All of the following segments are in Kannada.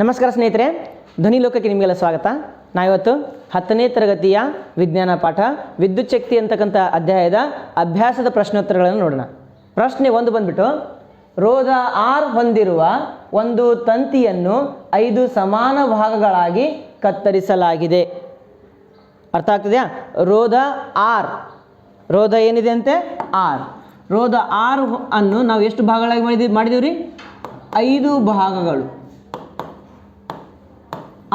ನಮಸ್ಕಾರ ಸ್ನೇಹಿತರೆ, ಧ್ವನಿ ಲೋಕಕ್ಕೆ ನಿಮಗೆಲ್ಲ ಸ್ವಾಗತ. ನಾವಿವತ್ತು 10ನೇ ತರಗತಿಯ ವಿಜ್ಞಾನ ಪಾಠ ವಿದ್ಯುತ್ ಶಕ್ತಿ ಅಂತಕ್ಕಂಥ ಅಧ್ಯಾಯದ ಅಭ್ಯಾಸದ ಪ್ರಶ್ನೋತ್ತರಗಳನ್ನು ನೋಡೋಣ. ಪ್ರಶ್ನೆ 1 ಬಂದ್ಬಿಟ್ಟು, ರೋಧ R ಹೊಂದಿರುವ ಒಂದು ತಂತಿಯನ್ನು 5 ಸಮಾನ ಭಾಗಗಳಾಗಿ ಕತ್ತರಿಸಲಾಗಿದೆ. ಅರ್ಥ ಆಗ್ತದೆಯಾ? ರೋಧ R, ರೋಧ ಏನಿದೆ ಅಂತೆ R. ರೋಧ R ಅನ್ನು ನಾವು ಎಷ್ಟು ಭಾಗಗಳಾಗಿ ಮಾಡಿದೀವಿ ರೀ? 5 ಭಾಗಗಳು.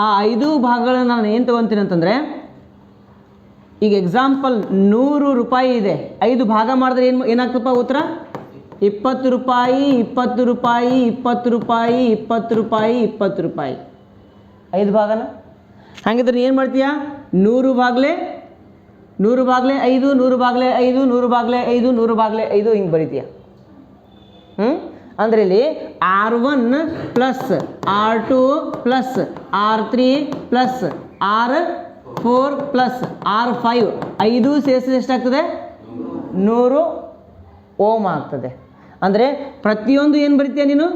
ಆ 5 ಭಾಗಗಳನ್ನು ನಾನು ಏನು ತೊಗೊತೀನಿ ಅಂತಂದರೆ, ಈಗ ಎಕ್ಸಾಂಪಲ್ 100 ರೂಪಾಯಿ ಇದೆ, 5 ಭಾಗ ಮಾಡಿದ್ರೆ ಏನಾಗ್ತಪ್ಪ ಉತ್ತರ? 20 ರೂಪಾಯಿ, 20 ರೂಪಾಯಿ, 20 ರೂಪಾಯಿ, 20 ರೂಪಾಯಿ, 20 ರೂಪಾಯಿ. 5 ಭಾಗನ ಹಾಗಿದ್ರೆ ಏನು ಮಾಡ್ತೀಯಾ? 100 ಭಾಗಲೇ 100 ಭಾಗಲೇ 5, 100 ಭಾಗಲೇ 5, 100 ಭಾಗಲೇ 5, 100 ಭಾಗಲೇ 5 ಹಿಂಗೆ ಬರೀತೀಯ. ಅಂದರೆ ಇಲ್ಲಿ R1 plus R2 plus R3 plus R4 plus R5 5 ಸೇರಿಸಿದ್ರೆ ಎಷ್ಟಾಗ್ತದೆ? 100 ಓಮ್ ಆಗ್ತದೆ. ಅಂದರೆ ಪ್ರತಿಯೊಂದು ಏನು ಬರಿತೀಯ ನೀನು?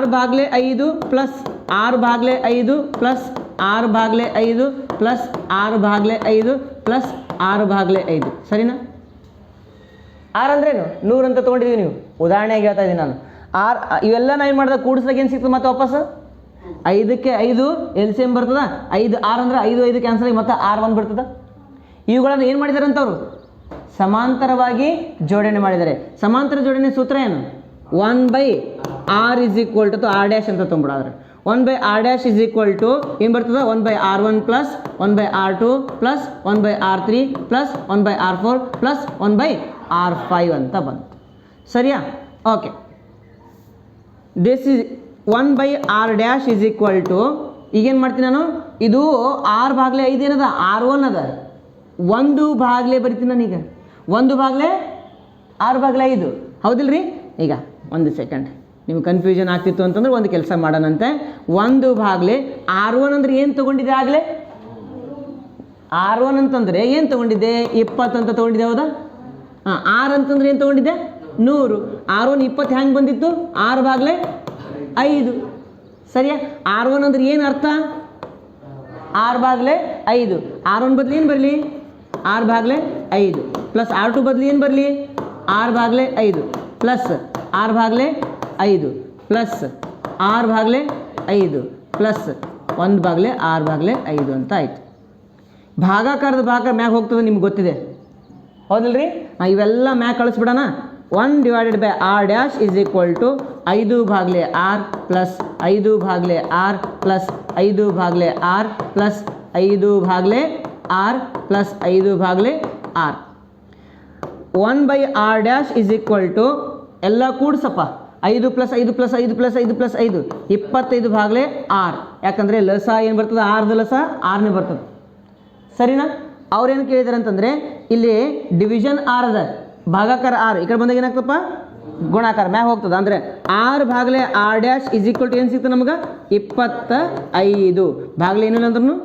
R ಭಾಗಲೇ 5 plus R ಭಾಗಲೇ 5 plus R ಭಾಗಲೇ 5 plus R ಭಾಗಲೇ 5 plus R ಭಾಗಲೇ 5. ಸರಿನಾ? ಆರ್ ಅಂದ್ರೇನು? 100 ಅಂತ ತೊಗೊಂಡಿದ್ದೀವಿ. ನೀವು ಉದಾಹರಣೆಗೆ ಹೇಳ್ತಾ ಇದ್ದೀನಿ ನಾನು. ಆರ್ ಇವೆಲ್ಲ ನಾನು ಏನು ಮಾಡಿದೆ? ಕೂಡಿಸಿದಾಗ ಏನು ಸಿಗ್ತದೆ ಮತ್ತೆ ವಾಪಸ್? 5ಕ್ಕೆ 5 ಎಲ್ ಸಿ ಎಮ್ ಬರ್ತದ. 5 ಆರ್ ಅಂದರೆ 5 5 ಕ್ಯಾನ್ಸಲ್ ಆಗಿ ಮತ್ತೆ R1 ಬರ್ತದೆ. ಇವುಗಳನ್ನು ಏನು ಮಾಡಿದ್ದಾರೆ ಅಂತವ್ರು? ಸಮಾಂತರವಾಗಿ ಜೋಡಣೆ ಮಾಡಿದ್ದಾರೆ. ಸಮಾಂತರ ಜೋಡಣೆ ಸೂತ್ರ ಏನು? 1/r = R' ಅಂತ ತೊಗೊಂಬಿಡಾದ್ರೆ 1/r' ಏನು ಬರ್ತದೆ? 1/r1 plus 1/r2 plus 1/r3 plus 1/r4 plus 1/r5 ಅಂತ ಬಂತು. ಸರಿಯಾ? ಓಕೆ. ದಿಸ್ ಇಸ್ 1/r' ಈಗೇನು ಮಾಡ್ತೀನಿ ನಾನು? ಇದು R ಭಾಗಲೇ 5 ಏನದ? R1 ಅದ. 1 ಭಾಗಲೇ ಬರಿತೀನಿ ನಾನೀಗ. 1 ಭಾಗಲೇ R ಭಾಗಲೇ 5 ಹೌದಿಲ್ರಿ? ಈಗ ಒಂದು ಸೆಕೆಂಡ್, ನಿಮ್ಗೆ ಕನ್ಫ್ಯೂಷನ್ ಆಗ್ತಿತ್ತು ಅಂತಂದ್ರೆ ಒಂದು ಕೆಲಸ ಮಾಡೋಣಂತೆ. 1 ಭಾಗಲೇ R1 ಅಂದರೆ ಏನು ತೊಗೊಂಡಿದ್ದೆ ಆಗಲೇ? R1 ಅಂತಂದರೆ ಏನು ತೊಗೊಂಡಿದ್ದೆ? 20 ಅಂತ ತೊಗೊಂಡಿದ್ದೆ, ಹೌದಾ? R ಅಂತಂದ್ರೆ ಏನು ತೊಗೊಂಡಿದ್ದೆ? 100. R1 20 ಹೆಂಗೆ ಬಂದಿತ್ತು? R ಭಾಗಲೇ 5. ಸರಿಯಾ? R1 ಅಂದ್ರೆ ಏನು ಅರ್ಥ? R ಭಾಗಲೇ 5. R1 ಬದಲು ಏನು ಬರಲಿ? R ಭಾಗಲೇ 5 ಪ್ಲಸ್ R2 ಬದಲು ಏನು ಬರಲಿ? R ಭಾಗಲೇ 5 plus R ಭಾಗಲೇ 5 plus R ಭಾಗಲೇ 5 plus 1 ಭಾಗಲೇ R ಭಾಗಲೇ 5 ಅಂತ ಆಯಿತು. ಭಾಗಾಕಾರದ ಭಾಗ ಮ್ಯಾಗ ಹೋಗ್ತದೆ, ನಿಮ್ಗೆ ಗೊತ್ತಿದೆ ಹೌದಿಲ್ರಿ? ಇವೆಲ್ಲ ಮ್ಯಾಗ ಕಳಿಸ್ಬಿಡೋಣ. 1/r' = 5 ಭಾಗಲೇ R plus 5 ಭಾಗಲೇ R plus 5 ಭಾಗಲೇ R plus 5 ಭಾಗಲೇ R plus 5 ಭಾಗಲೇ R. 1/r' ಎಲ್ಲ ಕೂಡ್ಸಪ್ಪ. 5 plus 5 plus 5 plus 5 plus 5 25 ಭಾಗಲೇ R. ಯಾಕಂದರೆ ಲಸ ಏನು ಬರ್ತದೆ? ಆರ್ದ ಲಸ ಆರ್ನೇ ಬರ್ತದೆ. ಸರಿನಾ? ಅವ್ರೇನು ಕೇಳಿದಾರೆ ಅಂತಂದರೆ, ಇಲ್ಲಿ ಡಿವಿಷನ್ R ಅದ, ಭಾಗಾಕಾರ R. ಈ ಕಡೆ ಬಂದಾಗ ಏನಾಗ್ತಪ್ಪ? ಗುಣಾಕಾರ ಮ್ಯಾಗ ಹೋಗ್ತದೆ. ಅಂದರೆ R ಭಾಗಲೇ R' = ಏನು ಸಿಗ್ತದೆ ನಮ್ಗೆ? 25 ಭಾಗಲೇ ಏನಿಲ್ಲ ಅಂದ್ರೂ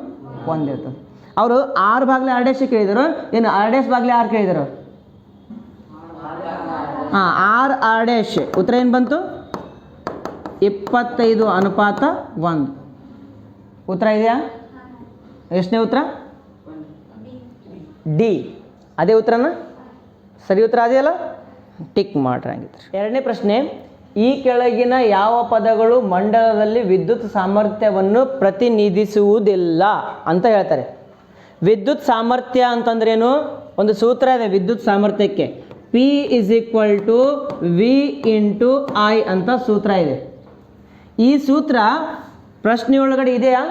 1 ಇರ್ತದೆ. ಅವರು R ಭಾಗಲೇ R' ಕೇಳಿದರು, ಏನು R' ಭಾಗಲೇ R ಕೇಳಿದರು? R ಉತ್ತರ ಏನು ಬಂತು? 25:1. ಉತ್ತರ ಇದೆಯಾ? ಎಷ್ಟನೇ ಉತ್ತರ? ಡಿ. ಅದೇ ಉತ್ತರನ? ಸರಿ ಉತ್ತರ ಅದೆಯಲ್ಲ? ಟಿಕ್ ಮಾಡ್ರಿ ಹಂಗಿದ್ರೆ. 2ನೇ ಪ್ರಶ್ನೆ, ಈ ಕೆಳಗಿನ ಯಾವ ಪದಗಳು ಮಂಡಲದಲ್ಲಿ ವಿದ್ಯುತ್ ಸಾಮರ್ಥ್ಯವನ್ನು ಪ್ರತಿನಿಧಿಸುವುದಿಲ್ಲ ಅಂತ ಹೇಳ್ತಾರೆ. ವಿದ್ಯುತ್ ಸಾಮರ್ಥ್ಯ ಅಂತಂದ್ರೇನು? ಒಂದು ಸೂತ್ರ ಇದೆ ವಿದ್ಯುತ್ ಸಾಮರ್ಥ್ಯಕ್ಕೆ. P = V × I ಅಂತ ಸೂತ್ರ ಇದೆ. ಈ ಸೂತ್ರ ಪ್ರಶ್ನೆಯೊಳಗಡೆ ಇದೆಯಾ?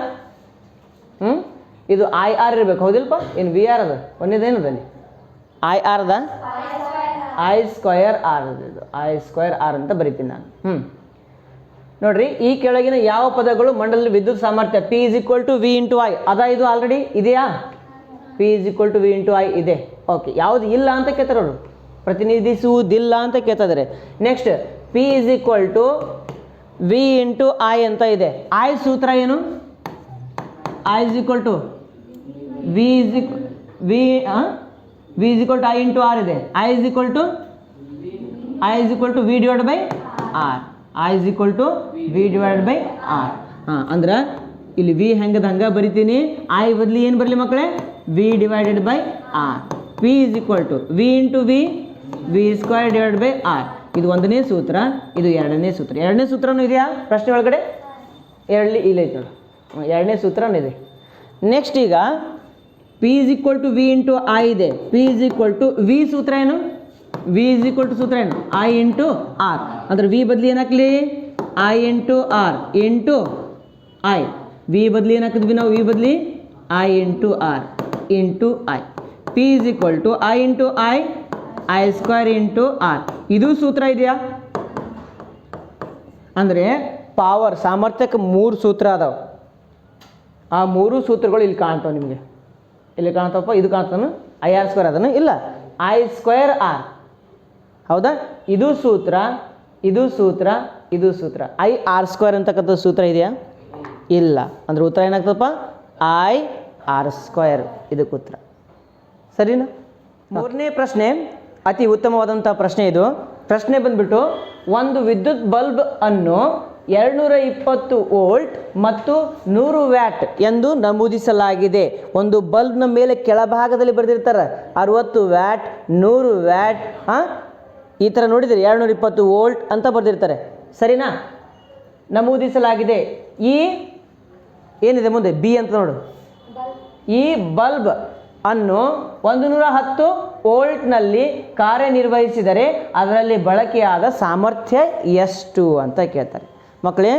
ಇದು IR ಇರಬೇಕು, ಹೌದಿಲ್ಪ? ಏನು VR ಅದ? ಒಂದೇದೇನದಲ್ಲಿ IR ಅದ? I²R ಇದು I²R ಅಂತ ಬರಿತೀನಿ ನಾನು. ನೋಡ್ರಿ, ಈ ಕೆಳಗಿನ ಯಾವ ಪದಗಳು ಮಂಡಲದಲ್ಲಿ ವಿದ್ಯುತ್ ಸಾಮರ್ಥ್ಯ P = V × I ಅದ? ಇದು ಆಲ್ರೆಡಿ ಇದೆಯಾ? P = V × I ಇದೆ. ಓಕೆ. ಯಾವುದು ಇಲ್ಲ ಅಂತ ಕೇಳ್ತಾರೆ ಅವರು? ಪ್ರತಿನಿಧಿಸುವುದಿಲ್ಲ ಅಂತ ಕೇಳ್ತಾ ಇದ್ದಾರೆ. ನೆಕ್ಸ್ಟ್ P = V × I ಅಂತ ಇದೆ. I ಸೂತ್ರ ಏನು? I = V I × R ಇದೆ. I = V / R. I = V / R. ಹಾಂ ಅಂದ್ರೆ ಇಲ್ಲಿ ವಿ ಹೆಂಗದ ಹಂಗೆ ಬರಿತೀನಿ, ಐ ಬದಲಿ ಏನು ಬರಲಿ ಮಕ್ಕಳೇ, V divided by R. P is equal to V into V square divide by R. ಇದು ಒಂದನೇ ಸೂತ್ರ, ಇದು ಎರಡನೇ ಸೂತ್ರ. ಎರಡನೇ ಸೂತ್ರನೂ ಇದೆಯಾ ಪ್ರಶ್ನೆ ಒಳಗಡೆ? ಇಲ್ಲ ಐತೆ ನೋಡಿ, ಎರಡನೇ ಸೂತ್ರನೂ ಇದೆ. ನೆಕ್ಸ್ಟ್ ಈಗ P is equal to V into I ಇದೆ. P is equal to V ಸೂತ್ರ ಏನು? ವಿ ಇಸ್ ಈಕ್ವಲ್ ಟು ಸೂತ್ರ ಏನು? I into R. ಅಂದ್ರೆ ವಿ ಬದಲಿ ಏನಾಗಲಿ, I into R into I. V ಬದಲಿ ಏನು ಹಾಕಿದ್ವಿ ನಾವು? ವಿ ಬದಲಿ I into R into I. P is equal to I into I square into R. ಇದು ಸೂತ್ರ ಇದೆಯಾ? ಅಂದರೆ ಪವರ್ ಸಾಮರ್ಥ್ಯಕ್ಕೆ 3 ಸೂತ್ರ ಅದಾವೆ. ಆ 3 ಸೂತ್ರಗಳು ಇಲ್ಲಿ ಕಾಣ್ತಾವೆ ನಿಮಗೆ. ಇಲ್ಲಿ ಕಾಣ್ತಾವಪ್ಪ, ಇದು ಕಾಣ್ತಾನು ಐ ಆರ್ ಸ್ಕ್ವೇರ್ ಅದನ್ನು ಇಲ್ಲ, ಐ ಸ್ಕ್ವೇರ್ ಆರ್. ಹೌದಾ? ಇದು ಸೂತ್ರ, ಇದು ಸೂತ್ರ, ಇದು ಸೂತ್ರ. ಐ ಆರ್ ಸ್ಕ್ವೇರ್ ಅಂತಕ್ಕಂಥ ಸೂತ್ರ ಇದೆಯಾ? ಇಲ್ಲ. ಅಂದ್ರೆ ಉತ್ತರ ಏನಾಗ್ತದಪ್ಪ? I R square. ಇದಕ್ಕೆ ಉತ್ತರ. ಸರಿನಾ? ಮೂರನೇ ಪ್ರಶ್ನೆ ಅತಿ ಉತ್ತಮವಾದಂಥ ಪ್ರಶ್ನೆ ಇದು. ಪ್ರಶ್ನೆ ಬಂದ್ಬಿಟ್ಟು, ಒಂದು ವಿದ್ಯುತ್ ಬಲ್ಬ್ ಅನ್ನು 220 ವೋಲ್ಟ್ ಮತ್ತು 100 ವ್ಯಾಟ್ ಎಂದು ನಮೂದಿಸಲಾಗಿದೆ. ಒಂದು ಬಲ್ಬ್ನ ಮೇಲೆ ಕೆಳಭಾಗದಲ್ಲಿ ಬರೆದಿರ್ತಾರೆ 60 ವ್ಯಾಟ್, 100 ವ್ಯಾಟ್, ಈ ಥರ ನೋಡಿದರೆ 220 ವೋಲ್ಟ್ ಅಂತ ಬರೆದಿರ್ತಾರೆ. ಸರಿನಾ? ನಮೂದಿಸಲಾಗಿದೆ. ಈ ಏನಿದೆ ಮುಂದೆ ಬಿ ಅಂತ ನೋಡು. ಈ ಬಲ್ಬ್ ಅನ್ನು 110 ವೋಲ್ಟ್ನಲ್ಲಿ ಕಾರ್ಯನಿರ್ವಹಿಸಿದರೆ ಅದರಲ್ಲಿ ಬಳಕೆಯಾದ ಸಾಮರ್ಥ್ಯ ಎಷ್ಟು ಅಂತ ಕೇಳ್ತಾರೆ. ಮಕ್ಕಳೇ,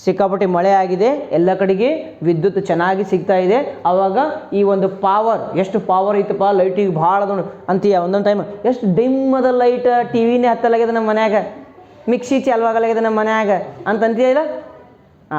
ಸಿಕ್ಕಾಪಟ್ಟೆ ಮಳೆ ಆಗಿದೆ, ಎಲ್ಲ ಕಡೆಗೆ ವಿದ್ಯುತ್ ಚೆನ್ನಾಗಿ ಸಿಗ್ತಾ ಇದೆ. ಆವಾಗ ಈ ಒಂದು ಪವರ್, ಎಷ್ಟು ಪವರ್ ಐತಪ್ಪ ಲೈಟಿಗೆ ಭಾಳ ಅದನ್ನು ಅಂತೀಯ. ಒಂದೊಂದು ಟೈಮ್ ಎಷ್ಟು ಡಿಮ್ ಅದ ಲೈಟ್, ಟಿ ವಿನೇ ಹತ್ತಲಾಗಿದೆ ನಮ್ಮ ಮನ್ಯಾಗ, ಮಿಕ್ಸಿ ಚಾಲುವಾಗಲಾಗಿದೆ ನಮ್ಮ ಮನ್ಯಾಗ ಅಂತಂತೀಯ ಇಲ್ಲ?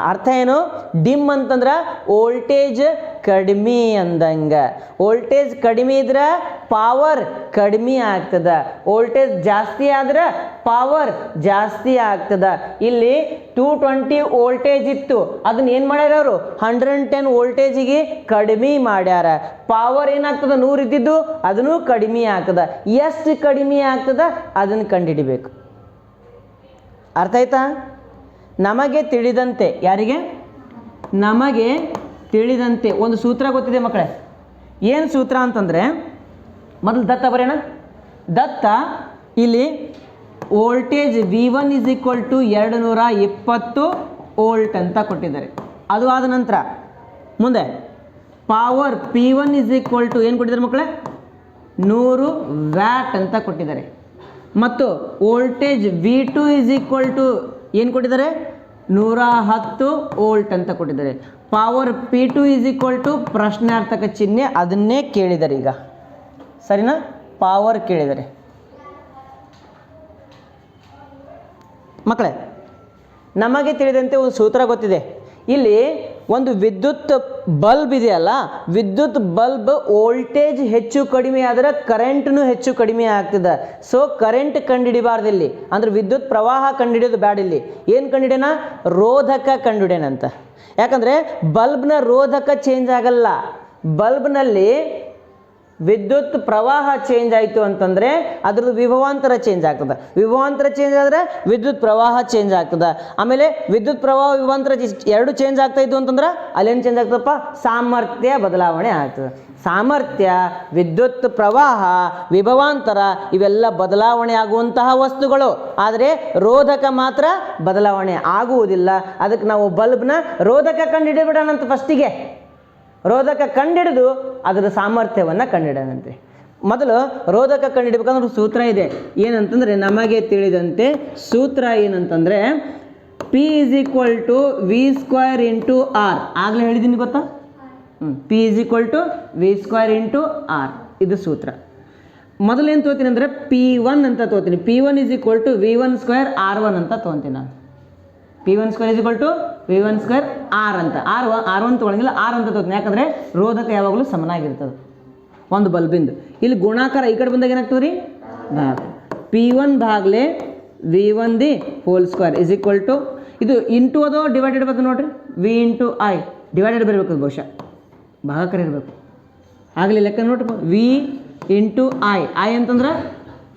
ಅರ್ಥ ಏನು? ಡಿಮ್ ಅಂತಂದ್ರೆ ವೋಲ್ಟೇಜ್ ಕಡಿಮೆ ಅಂದಂಗೆ. ವೋಲ್ಟೇಜ್ ಕಡಿಮೆ ಇದ್ರೆ ಪವರ್ ಕಡಿಮೆ ಆಗ್ತದೆ, ವೋಲ್ಟೇಜ್ ಜಾಸ್ತಿ ಆದ್ರೆ ಪವರ್ ಜಾಸ್ತಿ ಆಗ್ತದೆ. ಇಲ್ಲಿ 220 ವೋಲ್ಟೇಜ್ ಇತ್ತು, ಅದನ್ನ ಏನು ಮಾಡ್ಯಾರ ಅವರು? 110 ವೋಲ್ಟೇಜಿಗೆ ಕಡಿಮೆ ಮಾಡ್ಯಾರ. ಪವರ್ ಏನಾಗ್ತದೆ? 100 ಇದ್ದಿದ್ದು ಅದನ್ನು ಕಡಿಮೆ ಆಗ್ತದೆ. ಎಷ್ಟು ಕಡಿಮೆ ಆಗ್ತದೆ ಅದನ್ನು ಕಂಡುಹಿಡಿಬೇಕು. ಅರ್ಥ ಆಯ್ತಾ? ನಮಗೆ ತಿಳಿದಂತೆ, ಯಾರಿಗೆ? ನಮಗೆ ತಿಳಿದಂತೆ ಒಂದು ಸೂತ್ರ ಗೊತ್ತಿದೆ ಮಕ್ಕಳೇ. ಏನು ಸೂತ್ರ ಅಂತಂದರೆ, ಮೊದಲು ದತ್ತ ಬರೆಯೋಣ. ದತ್ತ ಇಲ್ಲಿ voltage V1 is equal to 220 volt ಅಂತ ಕೊಟ್ಟಿದ್ದಾರೆ. ಅದು ಆದ ನಂತರ ಮುಂದೆ power P1 is equal to ಏನು ಕೊಟ್ಟಿದ್ದಾರೆ ಮಕ್ಕಳೇ? 100 ವ್ಯಾಟ್ ಅಂತ ಕೊಟ್ಟಿದ್ದಾರೆ. ಮತ್ತು voltage V2 is equal to ಏನು ಕೊಟ್ಟಿದ್ದಾರೆ? 110 ವೋಲ್ಟ್ ಅಂತ ಕೊಟ್ಟಿದ್ದಾರೆ. Power P2 is equal to ಪ್ರಶ್ನಾರ್ಥಕ ಚಿಹ್ನೆ, ಅದನ್ನೇ ಕೇಳಿದ್ದಾರೆ ಈಗ. ಸರಿನಾ? ಪವರ್ ಕೇಳಿದ್ದಾರೆ. ಮಕ್ಕಳೇ, ನಮಗೆ ತಿಳಿದಂತೆ ಒಂದು ಸೂತ್ರ ಗೊತ್ತಿದೆ. ಇಲ್ಲಿ ಒಂದು ವಿದ್ಯುತ್ ಬಲ್ಬ್ ಇದೆಯಲ್ಲ, ವಿದ್ಯುತ್ ಬಲ್ಬ್ ವೋಲ್ಟೇಜ್ ಹೆಚ್ಚು ಕಡಿಮೆ ಆದರೆ ಕರೆಂಟ್ನು ಹೆಚ್ಚು ಕಡಿಮೆ ಆಗ್ತದೆ. ಸೊ ಕರೆಂಟ್ ಕಂಡುಹಿಡಿಬಾರ್ದು ಇಲ್ಲಿ, ಅಂದ್ರೆ ವಿದ್ಯುತ್ ಪ್ರವಾಹ ಕಂಡುಹಿಡಿಯೋದು ಬ್ಯಾಡ. ಇಲ್ಲಿ ಏನು ಕಂಡುಹಿಡ್ಯಾನ? ರೋಧಕ ಕಂಡುಹಿಡ್ಯಾನಂತ. ಯಾಕಂದರೆ ಬಲ್ಬ್ನ ರೋಧಕ ಚೇಂಜ್ ಆಗಲ್ಲ. ಬಲ್ಬ್ನಲ್ಲಿ ವಿದ್ಯುತ್ ಪ್ರವಾಹ ಚೇಂಜ್ ಆಯಿತು ಅಂತಂದರೆ ಅದ್ರದ್ದು ವಿಭವಾಂತರ ಚೇಂಜ್ ಆಗ್ತದೆ. ವಿಭವಾಂತರ ಚೇಂಜ್ ಆದರೆ ವಿದ್ಯುತ್ ಪ್ರವಾಹ ಚೇಂಜ್ ಆಗ್ತದೆ. ಆಮೇಲೆ ವಿದ್ಯುತ್ ಪ್ರವಾಹ ವಿಭವಾಂತರ ಎರಡು ಚೇಂಜ್ ಆಗ್ತಾ ಇದ್ದು ಅಂತಂದ್ರೆ ಅಲ್ಲೇನು ಚೇಂಜ್ ಆಗ್ತದಪ್ಪ? ಸಾಮರ್ಥ್ಯ ಬದಲಾವಣೆ ಆಗ್ತದೆ. ಸಾಮರ್ಥ್ಯ, ವಿದ್ಯುತ್ ಪ್ರವಾಹ, ವಿಭವಾಂತರ ಇವೆಲ್ಲ ಬದಲಾವಣೆ ಆಗುವಂತಹ ವಸ್ತುಗಳು. ಆದರೆ ರೋಧಕ ಮಾತ್ರ ಬದಲಾವಣೆ ಆಗುವುದಿಲ್ಲ. ಅದಕ್ಕೆ ನಾವು ಬಲ್ಬ್ನ ರೋಧಕ ಕಂಡುಹಿಡಿಬಿಡೋಣಂತ. ಫಸ್ಟಿಗೆ ರೋಧಕ ಕಂಡುಹಿಡಿದು ಅದರ ಸಾಮರ್ಥ್ಯವನ್ನು ಕಂಡುಹಿಡೋಣಂತೆ. ಮೊದಲು ರೋಧಕ ಕಂಡುಹಿಡಬೇಕಂದ್ರೆ ಸೂತ್ರ ಇದೆ. ಏನಂತಂದರೆ, ನಮಗೆ ತಿಳಿದಂತೆ ಸೂತ್ರ ಏನಂತಂದರೆ P is equal to V square into R. ಆಗಲೇ ಹೇಳಿದ್ದೀನಿ ಗೊತ್ತಾ? P is equal to V square into R. ಇದು ಸೂತ್ರ. ಮೊದಲೇನು ತೊಗೋತೀನಿ ಅಂದರೆ P1 ಅಂತ ತೊಗೋತೀನಿ. P1 is equal to V1 square R1 ಅಂತ ತೊಗೊತೀನಿ ನಾನು. P1 square is equal to V1 square R ಅಂತ. R1 ತೊಗೊಳಂಗಿಲ್ಲ, ಆರ್ ಅಂತ ತೊಗೋತೀನಿ. ಯಾಕಂದರೆ ರೋಧಕ ಯಾವಾಗಲೂ ಸಮನಾಗಿರ್ತದೆ ಒಂದು ಬಲ್ಬಿಂದು. ಇಲ್ಲಿ ಗುಣಾಕಾರ ಈ ಕಡೆ ಬಂದಾಗ ಏನಾಗ್ತದೆ ರೀ? ಭಾಗ. P1 ಭಾಗಲೆ V1 the whole square is equal to, ಇದು ಇಂಟು ಅದು ಡಿವೈಡೆಡ್ ಬೇಕು ನೋಡ್ರಿ, V ಇಂಟು ಐ ಡಿವೈಡೆಡ್ ಬರಬೇಕು, ಬಹುಶಃ ಭಾಗಕರ ಇರಬೇಕು. ಆಗಲಿ ಲೆಕ್ಕ ನೋಡ್ರಿ, V ಇಂಟು ಐ ಅಂತಂದ್ರೆ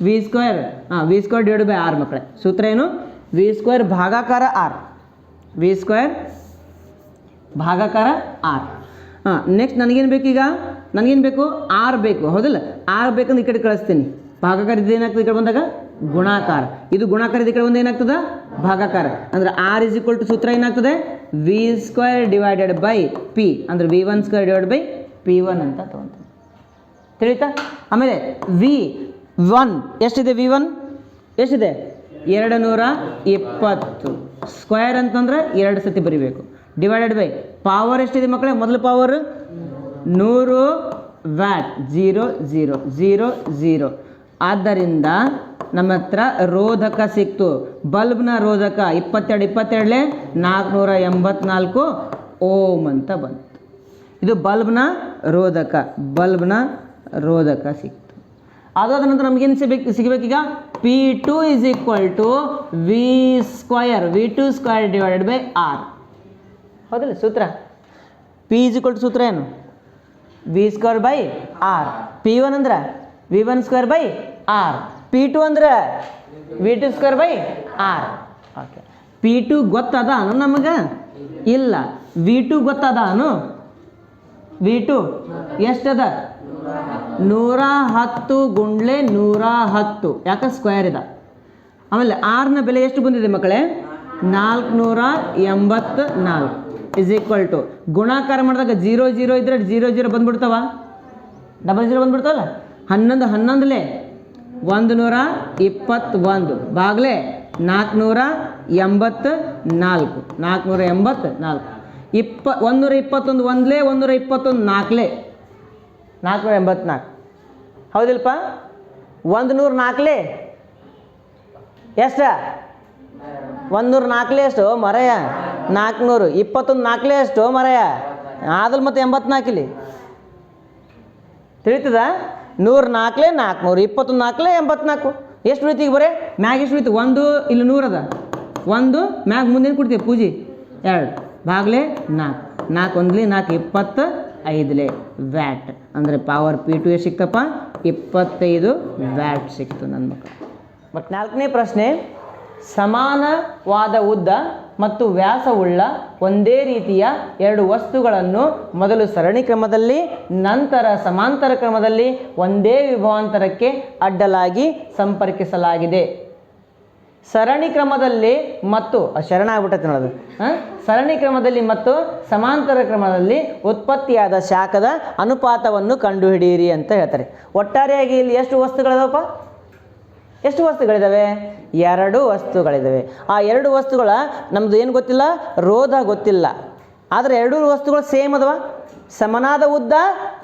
V square. V square divide by R. ಮಕ್ಕಳೇ, ಸೂತ್ರ ಏನು? ವಿ ಸ್ಕ್ವೇರ್ ಭಾಗಾಕಾರ ಆರ್. ವಿ ಸ್ಕ್ವೇರ್ ಭಾಗಾಕಾರ ಆರ್. ಹಾಂ, ನೆಕ್ಸ್ಟ್ ನನಗೇನು ಬೇಕು ಈಗ? ನನಗೇನು ಬೇಕು? ಆರ್ ಬೇಕು, ಹೌದಲ್ಲ? ಆರ್ ಬೇಕಂದ್ರೆ ಈ ಕಡೆ ಕಳಿಸ್ತೀನಿ. ಭಾಗಾಕಾರ ಇದು ಏನಾಗ್ತದೆ ಈ ಕಡೆ ಬಂದಾಗ? ಗುಣಾಕಾರ. ಇದು ಗುಣಾಕಾರ ಈ ಕಡೆ ಬಂದು ಏನಾಗ್ತದೆ? ಭಾಗಾಕಾರ. ಅಂದರೆ ಆರ್ ಇಸ್ ಈಕ್ವಲ್ ಟು ಸೂತ್ರ ಏನಾಗ್ತದೆ? V square divided by P, ಅಂದರೆ V one square divide by P one ಅಂತ ತೊಗೊತೀನಿ. ತಿಳಿತಾ? ಆಮೇಲೆ ವಿ ಒನ್ ಎಷ್ಟಿದೆ? ವಿ ಒನ್ ಎಷ್ಟಿದೆ? 220. ಸ್ಕ್ವೇರ್ ಅಂತಂದ್ರೆ 2 ಸತಿ ಬರಿಬೇಕು. ಡಿವೈಡೆಡ್ ಬೈ ಪವರ್ ಎಷ್ಟಿದೆ ಮಕ್ಕಳೇ? ಮೊದಲು ಪವರ್ 100 ವ್ಯಾಟ್, 0 0 0 0. ಆದ್ದರಿಂದ ನಮ್ಮ ಹತ್ರ ರೋಧಕ ಸಿಕ್ತು. ಬಲ್ಬ್ನ ರೋಧಕ 22 22 484 ಓಮ್ ಅಂತ ಬಂತು. ಇದು ಬಲ್ಬ್ನ ರೋಧಕ ಸಿಕ್ತು. ಅದಾದ ನಂತರ ನಮಗೇನು ಸಿಗಬೇಕೀಗ? P2 is equal to V square, V2 square divided by R. ಹೌದಲ್ಲ ಸೂತ್ರ? P ಇಸ್ ಈಕ್ವಲ್ ಟು ಸೂತ್ರ ಏನು? V square by R. P1 ಅಂದ್ರೆ V1 square by R. P2 ಅಂದ್ರೆ V2 square by R. Okay, P2 ಗೊತ್ತದಾನು ನಮಗೆ? ಇಲ್ಲ. V2 ಗೊತ್ತದಾನು? V2 ಎಷ್ಟದ? 110 ಗುಂಡ್ಲೆ 110, ಯಾಕೆ? ಸ್ಕ್ವೇರ್ ಇದೆ. ಆಮೇಲೆ ಆರ್ನ ಬೆಲೆ ಎಷ್ಟು ಬಂದಿದೆ ಮಕ್ಕಳೇ? 484 ಇಸ್ ಈಕ್ವಲ್ ಟು ಗುಣಾಕಾರ ಮಾಡಿದಾಗ 0 0 ಇದ್ರೆ 0 0 ಬಂದ್ಬಿಡ್ತಾವ, 00 ಬಂದ್ಬಿಡ್ತಾವಲ್ಲ. 11 11 121 ಬಾಗ್ಲೆ 484 121 121 4 484. ಹೌದಿಲ್ಪ? 104 ಎಷ್ಟ? 104 ಎಷ್ಟು ಮರಯ? 400. 21 ಎಷ್ಟು ಮರಯ? ಆದಲ್ಲಿ ಮತ್ತೆ 84 ಇಲ್ಲಿ ತಿಳಿತದ? 104 400 21 84. ಎಷ್ಟು ಉಳಿತು ಈಗ? ಬರೇ ಮ್ಯಾಗ ಎಷ್ಟು ಉಳಿತು? 1 ಇಲ್ಲಿ 100 ಅದ. 1 ಮ್ಯಾಗ ಮುಂದೇನು ಕೊಡ್ತೀವಿ? ಪೂಜಿ 2 ಬಾಗ್ಲೆ 4 4 1 4 25 ವ್ಯಾಟ್. ಅಂದರೆ ಪವರ್ P2 ಎಷ್ಟು ಸಿಕ್ತಪ್ಪ? 25 ವ್ಯಾಟ್ ಸಿಕ್ತು ನನ್ನ ಮಕ್ಕಳು. ಬಟ್ 4ನೇ ಪ್ರಶ್ನೆ, ಸಮಾನವಾದ ಉದ್ದ ಮತ್ತು ವ್ಯಾಸವುಳ್ಳ ಒಂದೇ ರೀತಿಯ 2 ವಸ್ತುಗಳನ್ನು ಮೊದಲು ಸರಣಿ ಕ್ರಮದಲ್ಲಿ ನಂತರ ಸಮಾಂತರ ಕ್ರಮದಲ್ಲಿ ಒಂದೇ ವಿಭವಾಂತರಕ್ಕೆ ಅಡ್ಡಲಾಗಿ ಸಂಪರ್ಕಿಸಲಾಗಿದೆ. ಸರಣಿ ಕ್ರಮದಲ್ಲಿ ಮತ್ತು ಶರಣ ಆಗ್ಬಿಟ್ಟೈತೆ ನೋಡೋದು. ಸರಣಿ ಕ್ರಮದಲ್ಲಿ ಮತ್ತು ಸಮಾಂತರ ಕ್ರಮದಲ್ಲಿ ಉತ್ಪತ್ತಿಯಾದ ಶಾಖದ ಅನುಪಾತವನ್ನು ಕಂಡುಹಿಡಿಯಿರಿ ಅಂತ ಹೇಳ್ತಾರೆ. ಒಟ್ಟಾರೆಯಾಗಿ ಇಲ್ಲಿ ಎಷ್ಟು ವಸ್ತುಗಳಿದಾವಪ್ಪ? ಎಷ್ಟು ವಸ್ತುಗಳಿದ್ದಾವೆ? 2 ವಸ್ತುಗಳಿದ್ದಾವೆ. ಆ 2 ವಸ್ತುಗಳ ನಮ್ಮದು ಏನು ಗೊತ್ತಿಲ್ಲ? ರೋಧ ಗೊತ್ತಿಲ್ಲ. ಆದರೆ 2 ವಸ್ತುಗಳು ಸೇಮ್ ಅದಾವ, ಸಮನಾದ ಉದ್ದ,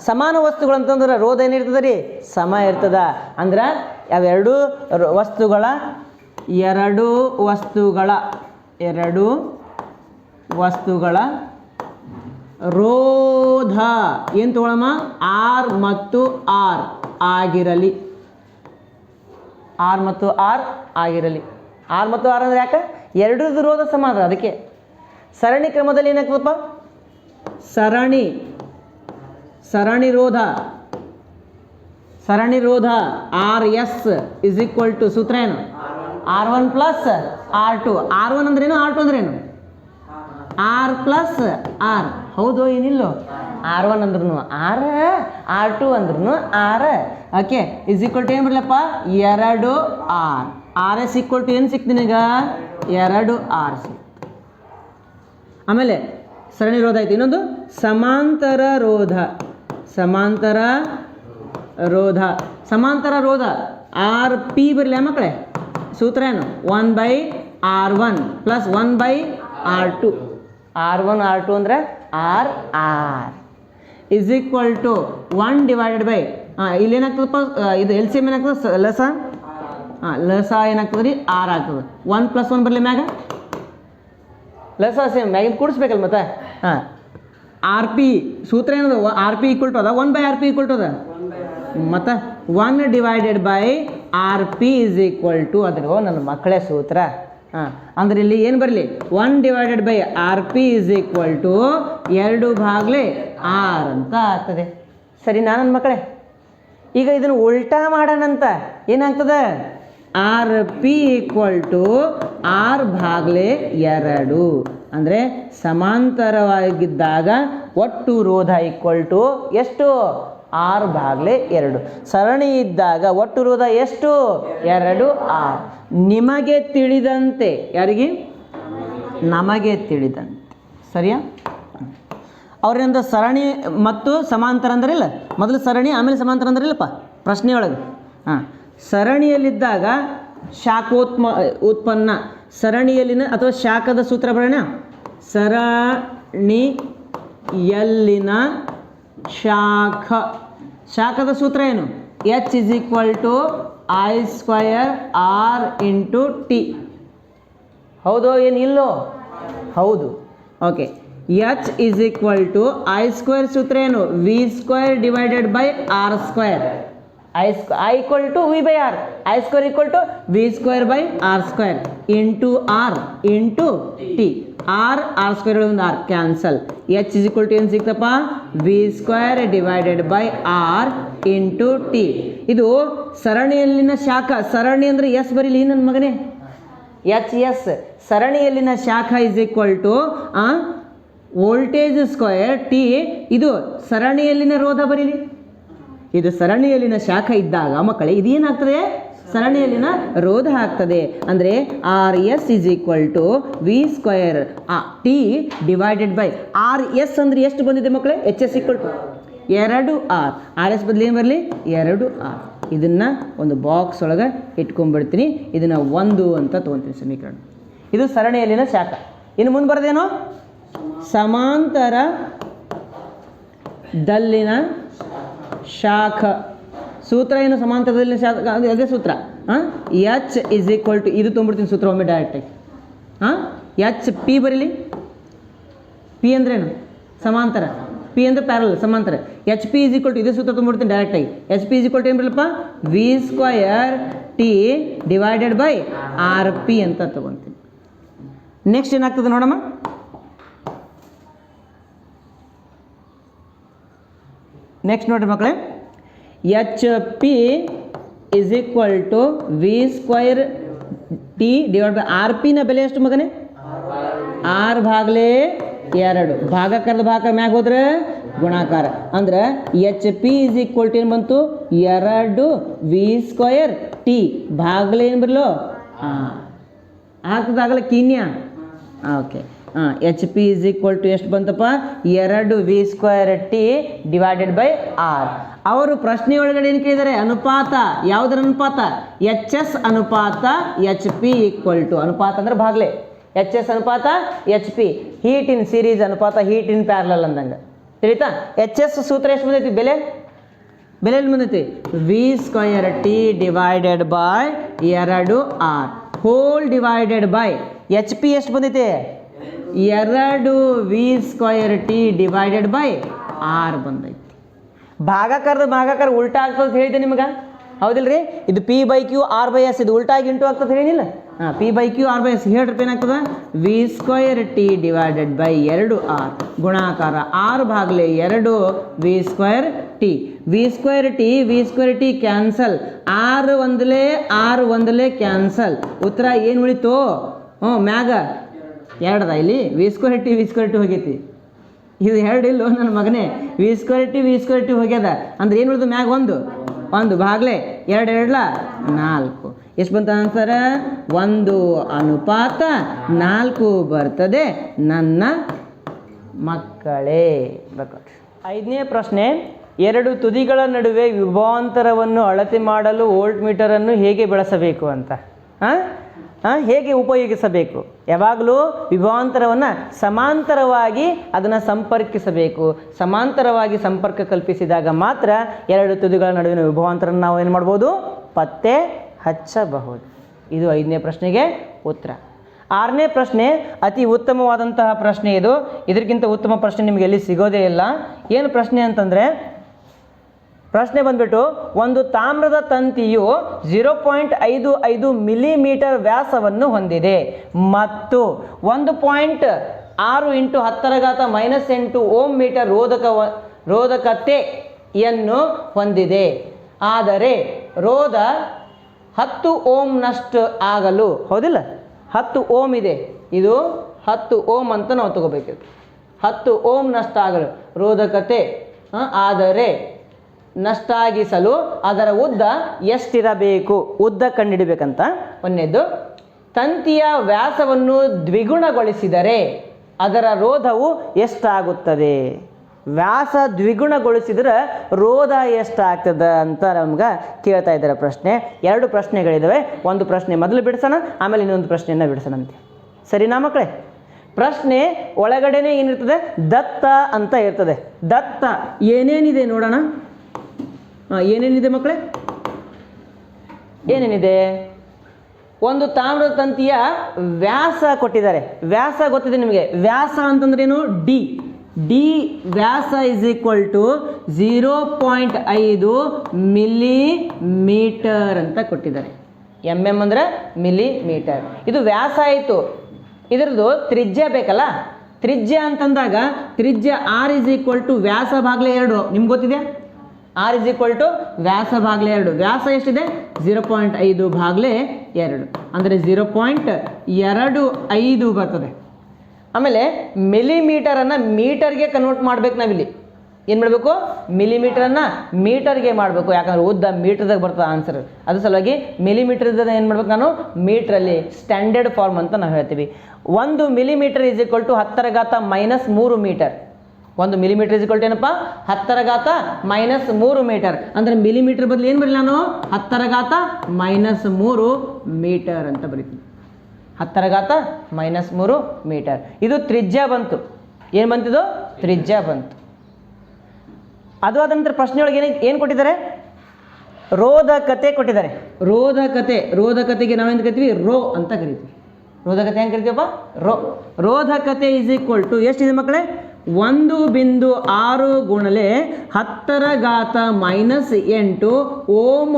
ಸಮಾನ ವಸ್ತುಗಳು ಅಂತಂದ್ರೆ ರೋಧ ಏನಿರ್ತದೆ ರೀ? ಸಮ ಇರ್ತದ. ಅಂದ್ರೆ ಅವೆರಡು ವಸ್ತುಗಳ ರೋಧ ಏನು ತಗೊಳಮ್ಮ? R ಮತ್ತು R ಆಗಿರಲಿ. R ಮತ್ತು R ಆಗಿರಲಿ. R ಮತ್ತು R ಅಂದರೆ ಯಾಕೆ? ಎರಡರದ್ದು ರೋಧ ಸಮ ಅದ. ಅದಕ್ಕೆ ಸರಣಿ ಕ್ರಮದಲ್ಲಿ ಏನಾಗ್ತದಪ್ಪ? ಸರಣಿ ರೋಧ RS ಇಸ್ ಈಕ್ವಲ್ ಟು ಸೂತ್ರ ಏನು? R1 plus R2. R1 ಅಂದ್ರೇನು? R2 ಅಂದ್ರೇನು? R plus R. ಹೌದು ಏನಿಲ್ಲೋ? R1 ಅಂದ್ರೂ R, R2 ಅಂದ್ರೂ R. Okay, is equal to ಏನು ಬರಲಪ್ಪ? 2 R. RS ಈಕ್ವಲ್ ಟು ಏನು ಸಿಕ್ತು ನಿನಗ? 2 R ಸಿಕ್ತು. ಆಮೇಲೆ ಸರಣಿ ರೋಧ ಆಯ್ತು. ಇನ್ನೊಂದು ಸಮಾಂತರ ರೋಧ RP ಬರಲಿ ಮಕ್ಕಳೇ. ಸೂತ್ರ ಏನು? 1/R1 plus 1/R2. R1 R2 ಅಂದರೆ RR is equal to 1 divided by ಇಲ್ಲಿ ಏನಾಗ್ತದಪ್ಪ? ಇದು ಎಲ್ ಸಿ ಎಮ್ ಏನಾಗ್ತದೆ? ಲಸ ಏನಾಗ್ತದೆ ರೀ? R ಆಗ್ತದೆ. 1 + 1 ಬರಲಿ ಮ್ಯಾಗ. ಲಸ ಸೇಮ್ ಮ್ಯಾಗಿಂದ ಕೂಡಿಸ್ಬೇಕಲ್ಲ ಮತ್ತೆ. RP ಸೂತ್ರ ಏನದು? RP ಈಕ್ವಲ್ ಟು ಅದ 1/RP ಈಕ್ವಲ್ ಟು ಅದ. ಮತ್ತು 1 divided by RP is equal to ಅದ್ರ ನನ್ನ ಮಕ್ಕಳೇ ಸೂತ್ರ. ಅಂದ್ರೆ ಇಲ್ಲಿ ಏನು ಬರಲಿ? 1 divided by RP is equal to 2/R ಅಂತ ಆಗ್ತದೆ. ಸರಿ ನನ್ನ ಮಕ್ಕಳೇ, ಈಗ ಇದನ್ನು ಉಲ್ಟಾ ಮಾಡೋಣಂತ. ಏನಾಗ್ತದೆ? RP equal to R/2. ಅಂದರೆ ಸಮಾಂತರವಾಗಿದ್ದಾಗ ಒಟ್ಟು ರೋಧ ಈಕ್ವಲ್ ಟು ಎಷ್ಟು? R ಭಾಗಲೆ 2. ಸರಣಿ ಇದ್ದಾಗ ಒಟ್ಟು ರೋಧ ಎಷ್ಟು? 2R. ನಿಮಗೆ ತಿಳಿದಂತೆ, ಯಾರಿಗೆ? ನಮಗೆ ತಿಳಿದಂತೆ. ಸರಿಯಾ? ಅವರಿಂದ ಸರಣಿ ಮತ್ತು ಸಮಾಂತರ ಅಂದ್ರೆ ಇಲ್ಲ, ಮೊದಲು ಸರಣಿ ಆಮೇಲೆ ಸಮಾಂತರ ಅಂದ್ರೆ ಇಲ್ಲಪ್ಪ ಪ್ರಶ್ನೆಯೊಳಗೆ. ಹಾಂ, ಸರಣಿಯಲ್ಲಿದ್ದಾಗ ಉತ್ಪನ್ನ ಸರಣಿಯಲ್ಲಿನ ಅಥವಾ ಶಾಖದ ಸೂತ್ರ ಬರೋಣ. ಸರಣಿಯಲ್ಲಿನ ಶಾಖದ ಸೂತ್ರ ಏನು? H = I² R × T. ಹೌದು ಏನು ಇಲ್ಲೋ? ಹೌದು. ಓಕೆ, H = I² ಸೂತ್ರ ಏನು? V² / R². I = V/R. I² = V² / R² into R into T. R² ಒಂದು R ಕ್ಯಾನ್ಸಲ್. H = ಏನು ಸಿಗ್ತಪ್ಪ? V² / R into T. ಇದು ಸರಣಿಯಲ್ಲಿನ ಶಾಖ. ಸರಣಿ ಅಂದರೆ ಎಸ್ ಬರೀಲಿ ನನ್ನ ಮಗನೇ, HS. ಸರಣಿಯಲ್ಲಿನ ಶಾಖ = ವೋಲ್ಟೇಜ್ ಸ್ಕ್ವೇರ್ T. ಇದು ಸರಣಿಯಲ್ಲಿನ ರೋಧ ಬರೀಲಿ. ಇದು ಸರಣಿಯಲ್ಲಿನ ಶಾಖ ಇದ್ದಾಗ ಮಕ್ಕಳೇ ಇದೇನಾಗ್ತದೆ? ಸರಣಿಯಲ್ಲಿನ ರೋಧ ಆಗ್ತದೆ. ಅಂದರೆ RS = V² T / RS ಅಂದರೆ ಎಷ್ಟು ಬಂದಿದೆ ಮಕ್ಕಳೇ? HS = 2R. RS ಬದಲು ಏನು ಬರಲಿ? 2R. ಇದನ್ನು ಒಂದು ಬಾಕ್ಸ್ ಒಳಗೆ ಇಟ್ಕೊಂಡ್ಬಿಡ್ತೀನಿ. ಇದನ್ನು 1 ಅಂತ ತೊಗೊತೀನಿ ಸಮೀಕರಣ. ಇದು ಸರಣಿಯಲ್ಲಿನ ಶಾಖ. ಇನ್ನು ಮುಂದೆ ಬರೋದೇನು? ಸಮಾಂತರದಲ್ಲಿನ ಶಾಖ. ಸೂತ್ರ ಏನು? ಸಮಾಂತರದಲ್ಲಿನ ಶಾಖ ಅದೇ ಸೂತ್ರ. H = ಇದು ತೊಗೊಂಡ್ಬಿಡ್ತೀನಿ ಸೂತ್ರ ಒಮ್ಮೆ ಡೈರೆಕ್ಟಾಗಿ. HP ಬರೀಲಿ. P ಅಂದ್ರೇನು? ಸಮಾಂತರ. P ಅಂದರೆ ಪ್ಯಾರಲ್, ಸಮಾಂತರ. HP = ಇದೇ ಸೂತ್ರ ತೊಗೊಂಡ್ಬಿಡ್ತೀನಿ ಡೈರೆಕ್ಟಾಗಿ. HP = ಏನು ಬರಲಪ್ಪ? V² T / RP ಅಂತ ತೊಗೊತೀನಿ. ನೆಕ್ಸ್ಟ್ ಏನಾಗ್ತದೆ ನೋಡಮ್ಮ. ನೆಕ್ಸ್ಟ್ ನೋಡ್ರಿ ಮಕ್ಕಳೇ, HP = V² T / RP ನ ಬೆಲೆ ಎಷ್ಟು ಮಗನೇ? R ಭಾಗಲೆ 2. ಭಾಗಾಕಾರದ ಭಾಗ ಮ್ಯಾಗ ಹೋದ್ರೆ ಗುಣಾಕಾರ. ಅಂದ್ರೆ HP = ಏನು ಬಂತು? 2 V² T ಭಾಗಲೆ ಏನು ಬರಲು? ಆಗ್ತದಾಗಲ್ಲ ಕಿನ್ಯ. ಓಕೆ, HP = ಎಷ್ಟು ಬಂತಪ್ಪ? 2 V² T / R. ಅವರು ಪ್ರಶ್ನೆ ಒಳಗಡೆ ಏನು ಕೇಳಿದ್ದಾರೆ? ಅನುಪಾತ. ಯಾವುದರ ಅನುಪಾತ? HS ಅನುಪಾತ HP = ಅನುಪಾತ ಅಂದ್ರೆ ಭಾಗಲೆ. HS ಅನುಪಾತ HP. ಹೀಟ್ ಇನ್ ಸೀರೀಸ್ ಅನುಪಾತ ಹೀಟ್ ಇನ್ ಪ್ಯಾರಲಲ್ ಅಂದಂಗೆ ತಿಳಿತಾ? HS ಸೂತ್ರ ಎಷ್ಟು ಬಂದೈತಿ? ಬೆಲೆ ಎಲ್ಲಿ ಬಂದೈತಿ? V² T / 2R whole divided by HP ಎಷ್ಟು ಬಂದೈತಿ? 2 V² T / R ಬಂದೈತಿ. ಭಾಗಾಕಾರ ಉಲ್ಟಾ ಆಗ್ತದೆ ಹೇಳಿದೆ ನಿಮಗೆ, ಹೌದಿಲ್ರಿ? ಇದು P/Q R/S. ಇದು ಉಲ್ಟಾಗಿ ಇಂಟು ಆಗ್ತದೆ ಹೇಳಿಲ್ಲ? P/Q R/S. ಹೇಳ್ರಿ ಏನಾಗ್ತದೆ? V² T / 2R ಗುಣಾಕಾರ R ಭಾಗಲೆ 2 V² T. V² T cancel. R ಒಂದಲೇ ಕ್ಯಾನ್ಸಲ್. ಉತ್ತರ ಏನು ಉಳಿತು? ಮ್ಯಾಗ 2 ಇಲ್ಲಿ V² T ಹೋಗೈತಿ. ಇದು 2 ಇಲ್ಲೋ ನನ್ನ ಮಗನೇ. V² T ಹೋಗ್ಯದ ಅಂದ್ರೆ ಏನು ಉಳಿದು? ಮ್ಯಾಗ 1 ಭಾಗಲೆ 2 4. ಎಷ್ಟು ಬಂತ ಆನ್ಸರ್? 1 ಅನುಪಾತ 4 ಬರ್ತದೆ ನನ್ನ ಮಕ್ಕಳೇ. 5ನೇ ಪ್ರಶ್ನೆ, 2 ತುದಿಗಳ ನಡುವೆ ವಿಭವಾಂತರವನ್ನು ಅಳತೆ ಮಾಡಲು ವೋಲ್ಟ್ ಮೀಟರನ್ನು ಹೇಗೆ ಬಳಸಬೇಕು ಅಂತ. ಹೇಗೆ ಉಪಯೋಗಿಸಬೇಕು? ಯಾವಾಗಲೂ ವಿಭವಾಂತರವನ್ನು ಸಮಾಂತರವಾಗಿ ಅದನ್ನು ಸಂಪರ್ಕಿಸಬೇಕು. ಸಮಾಂತರವಾಗಿ ಸಂಪರ್ಕ ಕಲ್ಪಿಸಿದಾಗ ಮಾತ್ರ 2 ತುದಿಗಳ ನಡುವಿನ ವಿಭವಾಂತರ ನಾವು ಏನು ಮಾಡ್ಬೋದು? ಪತ್ತೆ ಹಚ್ಚಬಹುದು. ಇದು 5ನೇ ಪ್ರಶ್ನೆಗೆ ಉತ್ತರ. 6ನೇ ಪ್ರಶ್ನೆ ಅತಿ ಉತ್ತಮವಾದಂತಹ ಪ್ರಶ್ನೆ ಇದು. ಇದಕ್ಕಿಂತ ಉತ್ತಮ ಪ್ರಶ್ನೆ ನಿಮಗೆ ಎಲ್ಲಿ ಸಿಗೋದೇ ಇಲ್ಲ. ಏನು ಪ್ರಶ್ನೆ ಅಂತಂದರೆ, ಪ್ರಶ್ನೆ ಬಂದ್ಬಿಟ್ಟು, ಒಂದು ತಾಮ್ರದ ತಂತಿಯು 0.55 ಮಿಲಿಮೀಟರ್ ವ್ಯಾಸವನ್ನು ಹೊಂದಿದೆ ಮತ್ತು 1.6 × 10⁻⁻8 ಓಮ್ ಮೀಟರ್ ರೋಧಕತೆಯನ್ನು ಹೊಂದಿದೆ. ಆದರೆ ರೋಧ 10 ಓಮ್ನಷ್ಟು ಆಗಲು, ಹೌದಿಲ್ಲ? 10 ಓಮ್ ಇದೆ. ಇದು 10 ಓಮ್ ಅಂತ ನಾವು ತಗೋಬೇಕಿತ್ತು. 10 ಓಮ್ ನಷ್ಟ ಆಗಲು ರೋಧಕತೆ ಆದರೆ ನಷ್ಟ ಆಗಿಸಲು ಅದರ ಉದ್ದ ಎಷ್ಟಿರಬೇಕು, ಉದ್ದ ಕಂಡುಹಿಡಿಬೇಕಂತ. ಒಂದನೇದು, ತಂತಿಯ ವ್ಯಾಸವನ್ನು ದ್ವಿಗುಣಗೊಳಿಸಿದರೆ ಅದರ ರೋಧವು ಎಷ್ಟಾಗುತ್ತದೆ. ವ್ಯಾಸ ದ್ವಿಗುಣಗೊಳಿಸಿದ್ರೆ ರೋಧ ಎಷ್ಟಾಗ್ತದೆ ಅಂತ ನಮ್ಗೆ ಕೇಳ್ತಾ ಇದ್ದಾರೆ ಪ್ರಶ್ನೆ. 2 ಪ್ರಶ್ನೆಗಳಿದ್ದಾವೆ. ಒಂದು ಪ್ರಶ್ನೆ ಮೊದಲು ಬಿಡಿಸೋಣ, ಆಮೇಲೆ ಇನ್ನೊಂದು ಪ್ರಶ್ನೆಯನ್ನು ಬಿಡಿಸೋಣಂತೆ. ಸರಿನಾ ಮಕ್ಕಳೇ? ಪ್ರಶ್ನೆ ಒಳಗಡೆನೇ ಏನಿರ್ತದೆ, ದತ್ತ ಅಂತ ಇರ್ತದೆ. ದತ್ತ ಏನೇನಿದೆ ನೋಡೋಣ. ಏನೇನಿದೆ ಮಕ್ಕಳೇ? ಏನೇನಿದೆ? ಒಂದು ತಾಮ್ರದ ತಂತಿಯ ವ್ಯಾಸ ಕೊಟ್ಟಿದ್ದಾರೆ. ವ್ಯಾಸ ಗೊತ್ತಿದೆ ನಿಮಗೆ. ವ್ಯಾಸ ಅಂತಂದ್ರೇನು? ಡಿ. ಡಿ ವ್ಯಾಸ ಇಸ್ ಈಕ್ವಲ್ ಟು 0.5 ಮಿಲಿಮೀಟರ್ ಅಂತ ಕೊಟ್ಟಿದ್ದಾರೆ. MM ಅಂದರೆ ಮಿಲಿಮೀಟರ್. ಇದು ವ್ಯಾಸ ಆಯಿತು. ಇದರದ್ದು ತ್ರಿಜ್ಯ ಬೇಕಲ್ಲ. ತ್ರಿಜ್ಯ ಅಂತಂದಾಗ ತ್ರಿಜ್ಯ R ಇಸ್ ಈಕ್ವಲ್ ಟು ವ್ಯಾಸ ಭಾಗಲೆ 2. ನಿಮ್ಗೆ ಗೊತ್ತಿದೆ? R ಇಸ್ ಈಕ್ವಲ್ ಟು ವ್ಯಾಸ ಭಾಗಲೆ 2. ವ್ಯಾಸ ಎಷ್ಟಿದೆ? 0.5 ಭಾಗಲೆ 2 ಅಂದರೆ 0.25 ಬರ್ತದೆ. ಆಮೇಲೆ ಮಿಲಿಮೀಟರನ್ನು ಮೀಟರ್ಗೆ ಕನ್ವರ್ಟ್ ಮಾಡ್ಬೇಕು. ನಾವಿಲ್ಲಿ ಏನು ಮಾಡಬೇಕು? ಮಿಲಿಮೀಟರನ್ನು ಮೀಟರ್ಗೆ ಮಾಡಬೇಕು. ಯಾಕಂದ್ರೆ ಉದ್ದ ಮೀಟರ್ದಾಗ ಬರ್ತದೆ ಆನ್ಸರ್. ಅದ್ರ ಸಲುವಾಗಿ ಮಿಲಿಮೀಟರ್ ಇದ್ದದ ಏನು ಮಾಡ್ಬೇಕು? ನಾನು ಮೀಟ್ರಲ್ಲಿ ಸ್ಟ್ಯಾಂಡರ್ಡ್ ಫಾರ್ಮ್ ಅಂತ ನಾವು ಹೇಳ್ತೀವಿ. 1 millimetre is equal to 10⁻³ metre. 1 millimetre is equal to ಏನಪ್ಪ? 10⁻³ ಮೀಟರ್. ಅಂದರೆ ಮಿಲಿಮೀಟರ್ ಬದಲು ಏನು ಬರಲಿ ನಾನು? 10⁻³ ಮೀಟರ್ ಅಂತ ಬರೀತೀನಿ. 10⁻³ ಮೀಟರ್. ಇದು ತ್ರಿಜ್ಯ ಬಂತು. ಏನು ಬಂತಿದು? ತ್ರಿಜ್ಯ ಬಂತು. ಅದು ಆದ ನಂತರ ಪ್ರಶ್ನೆಯೊಳಗೆ ಏನು ಕೊಟ್ಟಿದ್ದಾರೆ? ರೋಧಕತೆ ಕೊಟ್ಟಿದ್ದಾರೆ. ರೋಧಕತೆಗೆ ನಾವೇನು ಕರಿತೀವಿ? ರೋ ಅಂತ ಕರಿತೀವಿ. ರೋಧಕತೆ ಹೆಂಗೆ ಕರಿತೀವಪ್ಪ? ರೋ. ರೋಧಕತೆ ಇಸ್ ಈಕ್ವಲ್ ಟು ಎಷ್ಟಿದೆ ಮಕ್ಕಳೇ? 1.6 ಗುಣಲೆ 10⁻⁻8 ಓಮ್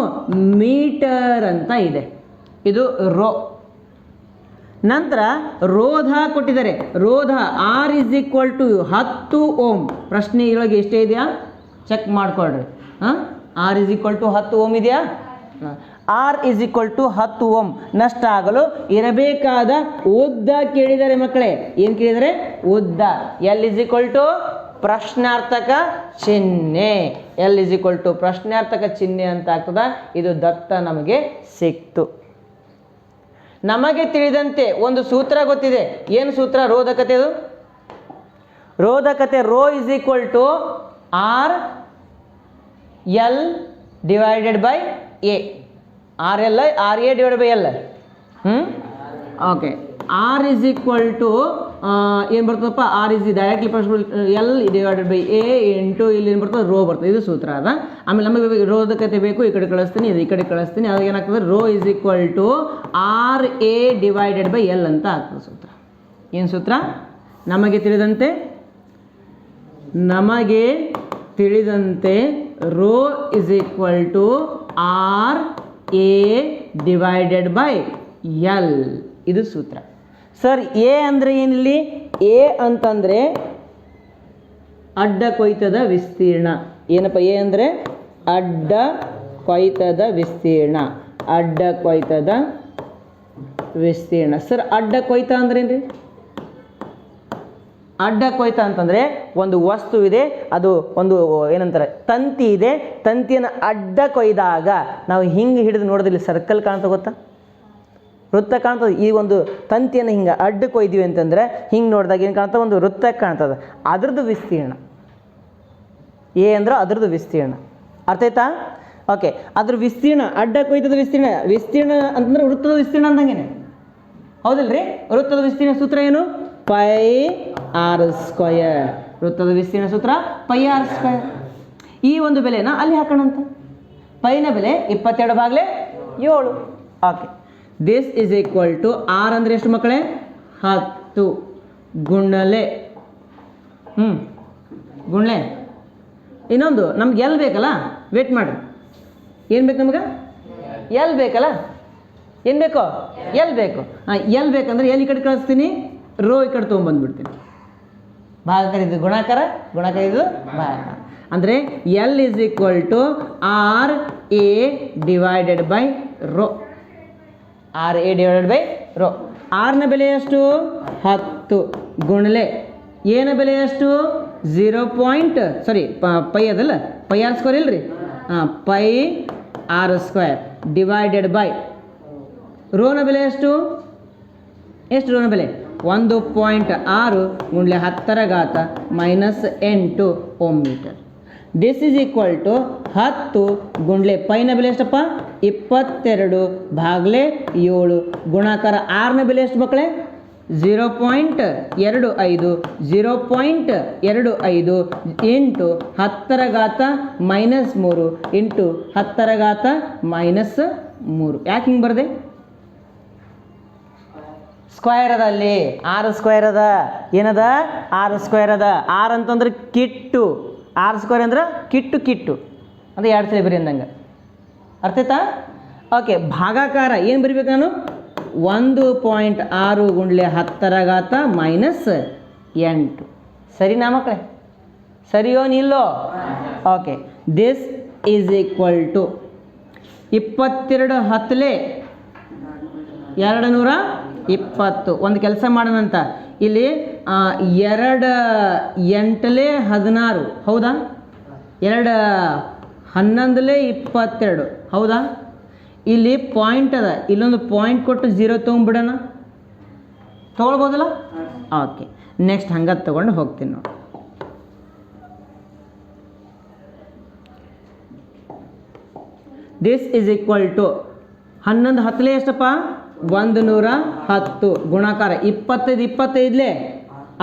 ಮೀಟರ್ ಅಂತ ಇದೆ. ಇದು ರೋ. ನಂತರ ರೋಧ ಕೊಟ್ಟಿದ್ದಾರೆ. ರೋಧ R is equal to 10 ohm. ಪ್ರಶ್ನೆ ಇರೊಳಗೆ ಎಷ್ಟೇ ಇದೆಯಾ ಚೆಕ್ ಮಾಡ್ಕೊಳ್ರಿ. R is equal to 10 ohm ಇದೆಯಾ? R is equal to 10 ohm. ನಷ್ಟ ಆಗಲು ಇರಬೇಕಾದ ಉದ್ದ ಕೇಳಿದ್ದಾರೆ ಮಕ್ಕಳೇ. ಏನು ಕೇಳಿದ್ದಾರೆ? ಉದ್ದ. L ಇಸ್ ಈಕ್ವಲ್ ಟು ಪ್ರಶ್ನಾರ್ಥಕ ಚಿಹ್ನೆ. L ಇಸ್ ಈಕ್ವಲ್ ಟು ಪ್ರಶ್ನಾರ್ಥಕ ಚಿಹ್ನೆ ಅಂತ ಆಗ್ತದ. ಇದು ದತ್ತ ನಮಗೆ ಸಿಕ್ತು. ನಮಗೆ ತಿಳಿದಂತೆ ಒಂದು ಸೂತ್ರ ಗೊತ್ತಿದೆ. ಏನು ಸೂತ್ರ? ರೋಧಕತೆದು ರೋಧಕತೆ rho is equal to R L divided by A. RA divided by L. Okay. R is equal to ಏನು ಬರ್ತದಪ್ಪ? R is directly possible L divided by A into ಇಲ್ಲಿ ಏನು ಬರ್ತದೆ? ರೋ ಬರ್ತದೆ. ಇದು ಸೂತ್ರ ಅದ. ಆಮೇಲೆ ನಮಗೆ ರೋಧಕತೆ ಬೇಕು, ಈ ಕಡೆ ಕಳಿಸ್ತೀನಿ, ಇದು ಈ ಕಡೆ ಕಳಿಸ್ತೀನಿ. ಅವಾಗ ಏನಾಗ್ತದೆ? Rho is equal to RA divided by L ಅಂತ ಆಗ್ತದೆ ಸೂತ್ರ. ಏನು ಸೂತ್ರ? ನಮಗೆ ತಿಳಿದಂತೆ rho is equal to RA divided by L. ಇದು ಸೂತ್ರ. ಸರ್ ಎ ಅಂದರೆ ಏನಿಲ್ಲಿ? ಎ ಅಂತಂದರೆ ಅಡ್ಡ ಕೊಯ್ತದ ವಿಸ್ತೀರ್ಣ. ಏನಪ್ಪ ಎ ಅಂದರೆ? ಅಡ್ಡ ಕೊಯ್ತದ ವಿಸ್ತೀರ್ಣ. ಅಡ್ಡ ಕೊಯ್ತದ ವಿಸ್ತೀರ್ಣ. ಸರ್ ಅಡ್ಡ ಕೊಯ್ತ ಅಂದ್ರೇನ್ರಿ? ಅಡ್ಡ ಕೊಯ್ತ ಅಂತಂದರೆ ಒಂದು ವಸ್ತು ಇದೆ, ಅದು ಒಂದು ಏನಂತಾರೆ ತಂತಿ ಇದೆ. ತಂತಿಯನ್ನು ಅಡ್ಡ ಕೊಯ್ದಾಗ ನಾವು ಹಿಂಗೆ ಹಿಡಿದು ನೋಡೋದಿಲ್ಲ, ಸರ್ಕಲ್ ಕಾಣ್ತಾ ಗೊತ್ತಾ? ವೃತ್ತ ಕಾಣ್ತದೆ. ಈ ಒಂದು ತಂತಿಯನ್ನು ಹಿಂಗೆ ಅಡ್ಡ ಕೊಯ್ದೀವಿ ಅಂತಂದರೆ ಹಿಂಗೆ ನೋಡಿದಾಗ ಏನು ಕಾಣ್ತದೆ? ಒಂದು ವೃತ್ತ ಕಾಣ್ತದೆ. ಅದ್ರದ್ದು ವಿಸ್ತೀರ್ಣ ಎ ಅಂದ್ರೆ ಅದ್ರದ್ದು ವಿಸ್ತೀರ್ಣ. ಅರ್ಥ ಆಯ್ತಾ? ಓಕೆ. ಅದ್ರ ವಿಸ್ತೀರ್ಣ ಅಡ್ಡ ಕೊಯ್ತದ ವಿಸ್ತೀರ್ಣ ಅಂತಂದ್ರೆ ವೃತ್ತದ ವಿಸ್ತೀರ್ಣ ಅಂದಂಗೆ. ಹೌದಿಲ್ರಿ? ವೃತ್ತದ ವಿಸ್ತೀರ್ಣ ಸೂತ್ರ ಏನು? πr². ವೃತ್ತದ ವಿಸ್ತೀರ್ಣ ಸೂತ್ರ πr². ಈ ಒಂದು ಬೆಲೆನ ಅಲ್ಲಿ ಹಾಕೋಣಂತ. ಪೈನ ಬೆಲೆ 22/7. Okay. This is equal to R ಅಂದರೆ ಎಷ್ಟು ಮಕ್ಕಳೇ? 10 ಗುಣಲೆ ಗುಣಲೆ ಇನ್ನೊಂದು ನಮ್ಗೆ ಎಲ್ ಬೇಕಲ್ಲ. ವೇಟ್ ಮಾಡಿರಿ. ಏನು ಬೇಕು ನಮ್ಗೆ? ಎಲ್ ಬೇಕಲ್ಲ. ಏನು ಬೇಕು? ಎಲ್ ಬೇಕು. ಎಲ್ ಬೇಕಂದ್ರೆ ಎಲ್ ಈ ಕಡೆ ಕಳಿಸ್ತೀನಿ, ರೋ ಈ ಕಡೆ ತೊಗೊಂಬಂದ್ಬಿಡ್ತೀನಿ. ಭಾಗಕರ ಇದು ಗುಣಾಕಾರ, ಗುಣಾಕಾರ ಇದು ಭಾಗಾಕಾರ. ಅಂದರೆ L is equal to RA divided by rho. RA divided by rho. ಆರ್ನ ಬೆಲೆ ಎಷ್ಟು? 10. 10 ಗುಣಲೆ ಏನ ಬೆಲೆ ಎಷ್ಟು 0. ಸಾರಿ ಪೈ ಅದಲ್ಲ ಪೈ ಆರ್ ಸ್ಕ್ವೇರ್ ಇಲ್ರಿ pi r square divided by ರೋನ ಬೆಲೆ ಎಷ್ಟು ರೋನ ಬೆಲೆ 1.6 ಗುಂಡ್ಲೆ 10 minus 8 ohm metre. This is equal to 10 ಗುಂಡ್ಲೆ ಪೈನ ಬೆಲೆ ಎಷ್ಟಪ್ಪ 22 ಭಾಗ್ಲೆ 7 ಗುಣಾಕಾರ ಆರ್ನ ಬೆಲೆ ಎಷ್ಟು ಮಕ್ಕಳೇ 0.25 0.25 ಇಂಟು 10 ಮೈನಸ್ 3 ಇಂಟು 10 ಮೈನಸ್ 3. ಯಾಕೆ ಹಿಂಗೆ ಬರದೆ ಸ್ಕ್ವೇರ್ ಅದ ಅಲ್ಲಿ ಆರ್ ಸ್ಕ್ವೇರ್ ಅದ ಏನದ ಆರ್ ಸ್ಕ್ವೇರ್ ಅದ ಆರ್ ಅಂತಂದ್ರೆ ಕಿಟ್ಟು ಆರ್ ಸ್ಕ್ವೇರ್ ಅಂದ್ರೆ ಕಿಟ್ಟು ಅಂದ್ರೆ 2 ಸಲ ಬರೀ ಅಂದಂಗೆ ಅರ್ಥ ಆಯ್ತಾ. ಓಕೆ ಭಾಗಾಕಾರ ಏನು ಬರಿಬೇಕು ನಾನು 1.6 ಗುಂಡ್ಲೆ 10 ಮೈನಸ್ 8. ಸರಿನಾ ಮಕ್ಕಳೇ ಸರಿಯೋ ನಿಲ್ಲೋ. Okay this is equal to 22 10 220. ಒಂದು ಕೆಲಸ ಮಾಡೋಣಂತ ಇಲ್ಲಿ 2 8 16 ಹೌದಾ 2 11 22 ಹೌದಾ. ಇಲ್ಲಿ ಪಾಯಿಂಟ್ ಅದ ಇಲ್ಲೊಂದು ಪಾಯಿಂಟ್ ಕೊಟ್ಟು 0 ತೊಗೊಂಡ್ಬಿಡೋಣ ತೊಗೊಳ್ಬೋದಲ್ಲ. ಓಕೆ ನೆಕ್ಸ್ಟ್ ಹಂಗೆ ತೊಗೊಂಡು ಹೋಗ್ತೀನಿ ನೋಡಿ. ದಿಸ್ ಈಸ್ ಈಕ್ವಲ್ ಟು 11 10 ಎಷ್ಟಪ್ಪ 110 ಗುಣಾಕಾರ 25 25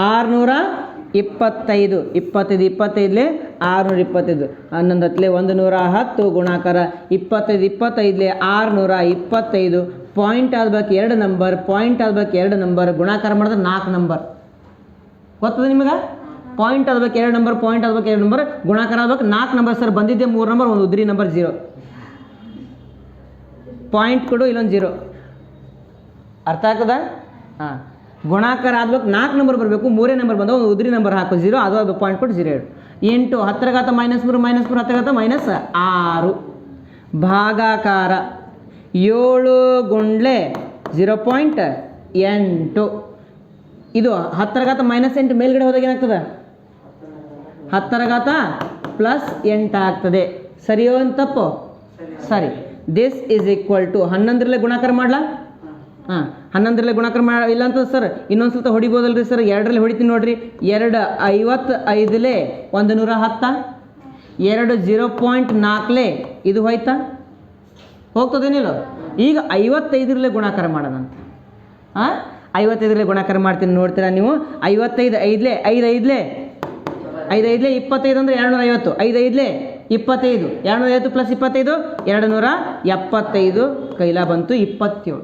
625 25 25 625 11 10 110 ಗುಣಾಕಾರ 25 25 625 ಪಾಯಿಂಟ್ ಆಗ್ಬೇಕು 2 ನಂಬರ್ ಪಾಯಿಂಟ್ ಆಗ್ಬೇಕು 2 ನಂಬರ್ ಗುಣಾಕಾರ ಮಾಡಿದ್ರೆ 4 ನಂಬರ್ ಗೊತ್ತದೆ ನಿಮಗೆ. ಪಾಯಿಂಟ್ ಆಗ್ಬೇಕು 2 ನಂಬರ್ ಪಾಯಿಂಟ್ ಆಗ್ಬೇಕು 2 ನಂಬರ್ ಗುಣಾಕಾರ ಆಗ್ಬೇಕು 4 ನಂಬರ್ ಸರ್ ಬಂದಿದ್ದೆ 3 ನಂಬರ್ ಒಂದು ಉದ್ರಿ ನಂಬರ್ 0 ಪಾಯಿಂಟ್ ಕೊಡು ಇಲ್ಲೊಂದು 0 ಅರ್ಥ ಆಗ್ತದ. ಹಾಂ ಗುಣಾಕಾರ ಆಗ್ಬೇಕು 4 ನಂಬರ್ ಬರಬೇಕು 3 ನಂಬರ್ ಬಂದ ಒಂದು ಉದ್ರಿ ನಂಬರ್ ಹಾಕು 0 ಅದು ಆಗ್ಬೇಕು ಪಾಯಿಂಟ್ ಕೊಟ್ಟು 0 8 10 ಮೈನಸ್ 3 10 ಮೈನಸ್ 6 ಭಾಗಾಕಾರ 7 ಗುಂಡ್ಲೆ 0.8 ಇದು 10 ಮೈನಸ್ 8 ಮೇಲ್ಗಡೆ ಹೋದಾಗ ಏನಾಗ್ತದೆ 10 ಪ್ಲಸ್ 8 ಆಗ್ತದೆ. ಸರಿಯೋ ಅಂತ ತಪ್ಪು ಸರಿ. ದಿಸ್ ಈಸ್ ಈಕ್ವಲ್ ಟು 11 ಗುಣಾಕಾರ ಮಾಡಲಾ 11 ಗುಣಾಕಾರ ಮಾಡಿ ಇಲ್ಲ ಅಂತ ಸರ್ ಇನ್ನೊಂದು ಸ್ವಲ್ಪ ಹೊಡಿಬೋದಲ್ರಿ ಸರ್ 2 ಹೊಡಿತೀನಿ ನೋಡ್ರಿ 2 55 110 2 0.4 ಇದು ಹೋಯ್ತಾ ಹೋಗ್ತದೇನಿಲ್ಲ. ಈಗ 55 ಗುಣಾಕಾರ ಮಾಡೋಣಂತ 55 ಗುಣಾಕಾರ ಮಾಡ್ತೀನಿ ನೋಡ್ತೀರಾ ನೀವು 55 5 5 25 ಅಂದರೆ 250 5 25 250 ಪ್ಲಸ್ 25 275 ಕೈಲ ಬಂತು 27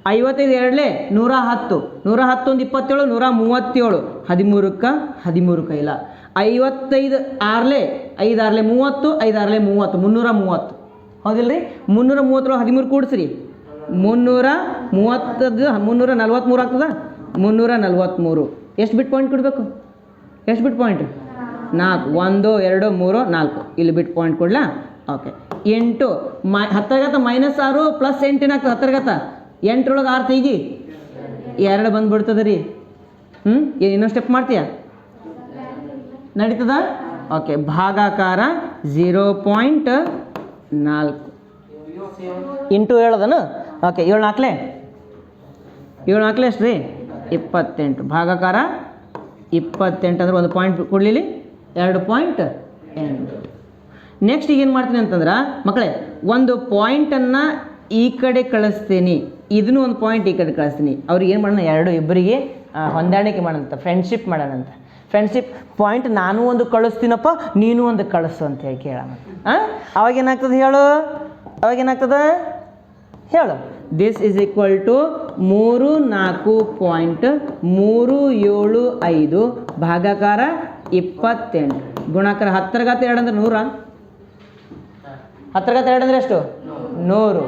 55 2 110 110 ಒಂದು 27 137 13 ಕೈಲ 55 6 5 6 30 5 6 30 330 ಹೌದಿಲ್ರಿ 330 13 ಕೂಡಿಸ್ರಿ 330 343 ಆಗ್ತದ 343. ಎಷ್ಟು ಬಿಟ್ ಪಾಯಿಂಟ್ ಕೊಡಬೇಕು ಎಷ್ಟು ಬಿಟ್ ಪಾಯಿಂಟ್ 4 1 2 3 4 ಇಲ್ಲಿ ಬಿಟ್ ಪಾಯಿಂಟ್ ಕೊಡ್ಲಾ. ಓಕೆ 8 10 ಮೈನಸ್ 6 ಪ್ಲಸ್ 8 ಏನಾಗ್ತದೆ 10 8 ಒಳಗೆ 6 ತೆಗಿ 2 ಬಂದುಬಿಡ್ತದೆ ರೀ. ಇನ್ನೊಂದು ಸ್ಟೆಪ್ ಮಾಡ್ತೀಯಾ ನಡೀತದ. ಓಕೆ ಭಾಗಾಕಾರ 0.4 ಇಂಟು ಹೇಳೋದನು. ಓಕೆ 7 4 ಎಷ್ಟು ರೀ 28 ಭಾಗಾಕಾರ 28 ಅಂದ್ರೆ ಒಂದು ಪಾಯಿಂಟ್ ಕೊಡಲಿಲ್ಲ 2.8. ನೆಕ್ಸ್ಟ್ ಈಗೇನು ಮಾಡ್ತೀನಿ ಅಂತಂದ್ರೆ ಮಕ್ಕಳೇ ಒಂದು ಪಾಯಿಂಟನ್ನು ಈ ಕಡೆ ಕಳಿಸ್ತೀನಿ ಇದನ್ನು ಒಂದು ಪಾಯಿಂಟ್ ಈ ಕಡೆ ಕಳಿಸ್ತೀನಿ. ಅವ್ರಿಗೆ ಏನು ಮಾಡೋಣ ಇಬ್ಬರಿಗೆ ಹೊಂದಾಣಿಕೆ ಮಾಡೋಣಂತ ಫ್ರೆಂಡ್ಶಿಪ್ ಮಾಡೋಣಂತ. ಫ್ರೆಂಡ್ಶಿಪ್ ಪಾಯಿಂಟ್ ನಾನು ಒಂದು ಕಳಿಸ್ತೀನಪ್ಪ ನೀನು ಒಂದು ಕಳಿಸು ಅಂತ ಹೇಳಿ ಕೇಳೋಣ. ಅವಾಗೇನಾಗ್ತದೆ ಹೇಳು ದಿಸ್ ಈಸ್ ಈಕ್ವಲ್ ಟು 34.375 ಭಾಗಾಕಾರ 28 ಗುಣಾಕಾರ 10 2 ಅಂದ್ರೆ 100 10 2 ಅಂದ್ರೆ ಎಷ್ಟು 100.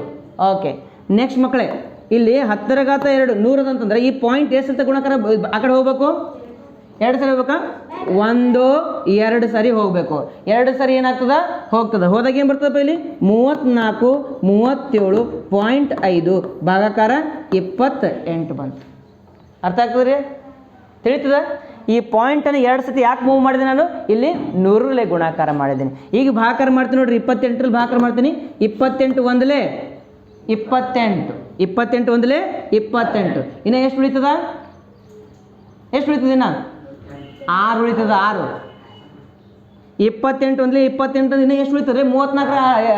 ಓಕೆ ನೆಕ್ಸ್ಟ್ ಮಕ್ಕಳೇ ಇಲ್ಲಿ 10 2 100 ಅಂತಂದ್ರೆ ಈ ಪಾಯಿಂಟ್ ಎಷ್ಟು ಅಂತ ಗುಣಾಕಾರ ಆ ಕಡೆ ಹೋಗ್ಬೇಕು 2 ಸರಿ ಹೋಗ್ಬೇಕಾ 1 2 ಸರಿ ಹೋಗಬೇಕು 2 ಸರಿ ಏನಾಗ್ತದ ಹೋದಾಗ ಏನು ಬರ್ತದಪ್ಪ ಇಲ್ಲಿ 34 37.5 ಭಾಗಾಕಾರ 28 ಬಂತು. ಅರ್ಥ ಆಗ್ತದೆ ರೀ ತಿಳಿತದ? ಈ ಪಾಯಿಂಟನ್ನು 2 ಸತಿ ಯಾಕೆ ಮೂವ್ ಮಾಡಿದೆ ನಾನು? ಇಲ್ಲಿ 100ರಲ್ಲಿ ಗುಣಾಕಾರ ಮಾಡಿದ್ದೀನಿ. ಈಗ ಭಾಕಾರ ಮಾಡ್ತೀನಿ ನೋಡ್ರಿ, 28ರಲ್ಲಿ ಭಾಕಾರ ಮಾಡ್ತೀನಿ. 28 ಒಂದಲೇ 28, 28 ಒಂದಲೇ 28. ಇನ್ನು ಎಷ್ಟು ಉಳಿತದ? ಎಷ್ಟು ಉಳಿತದೆ? ಇನ್ನು 6 ಉಳಿತದ. 6 28 ಒಂದಲೇ 28. ಇನ್ನು ಎಷ್ಟು ಉಳಿತದೆ? 34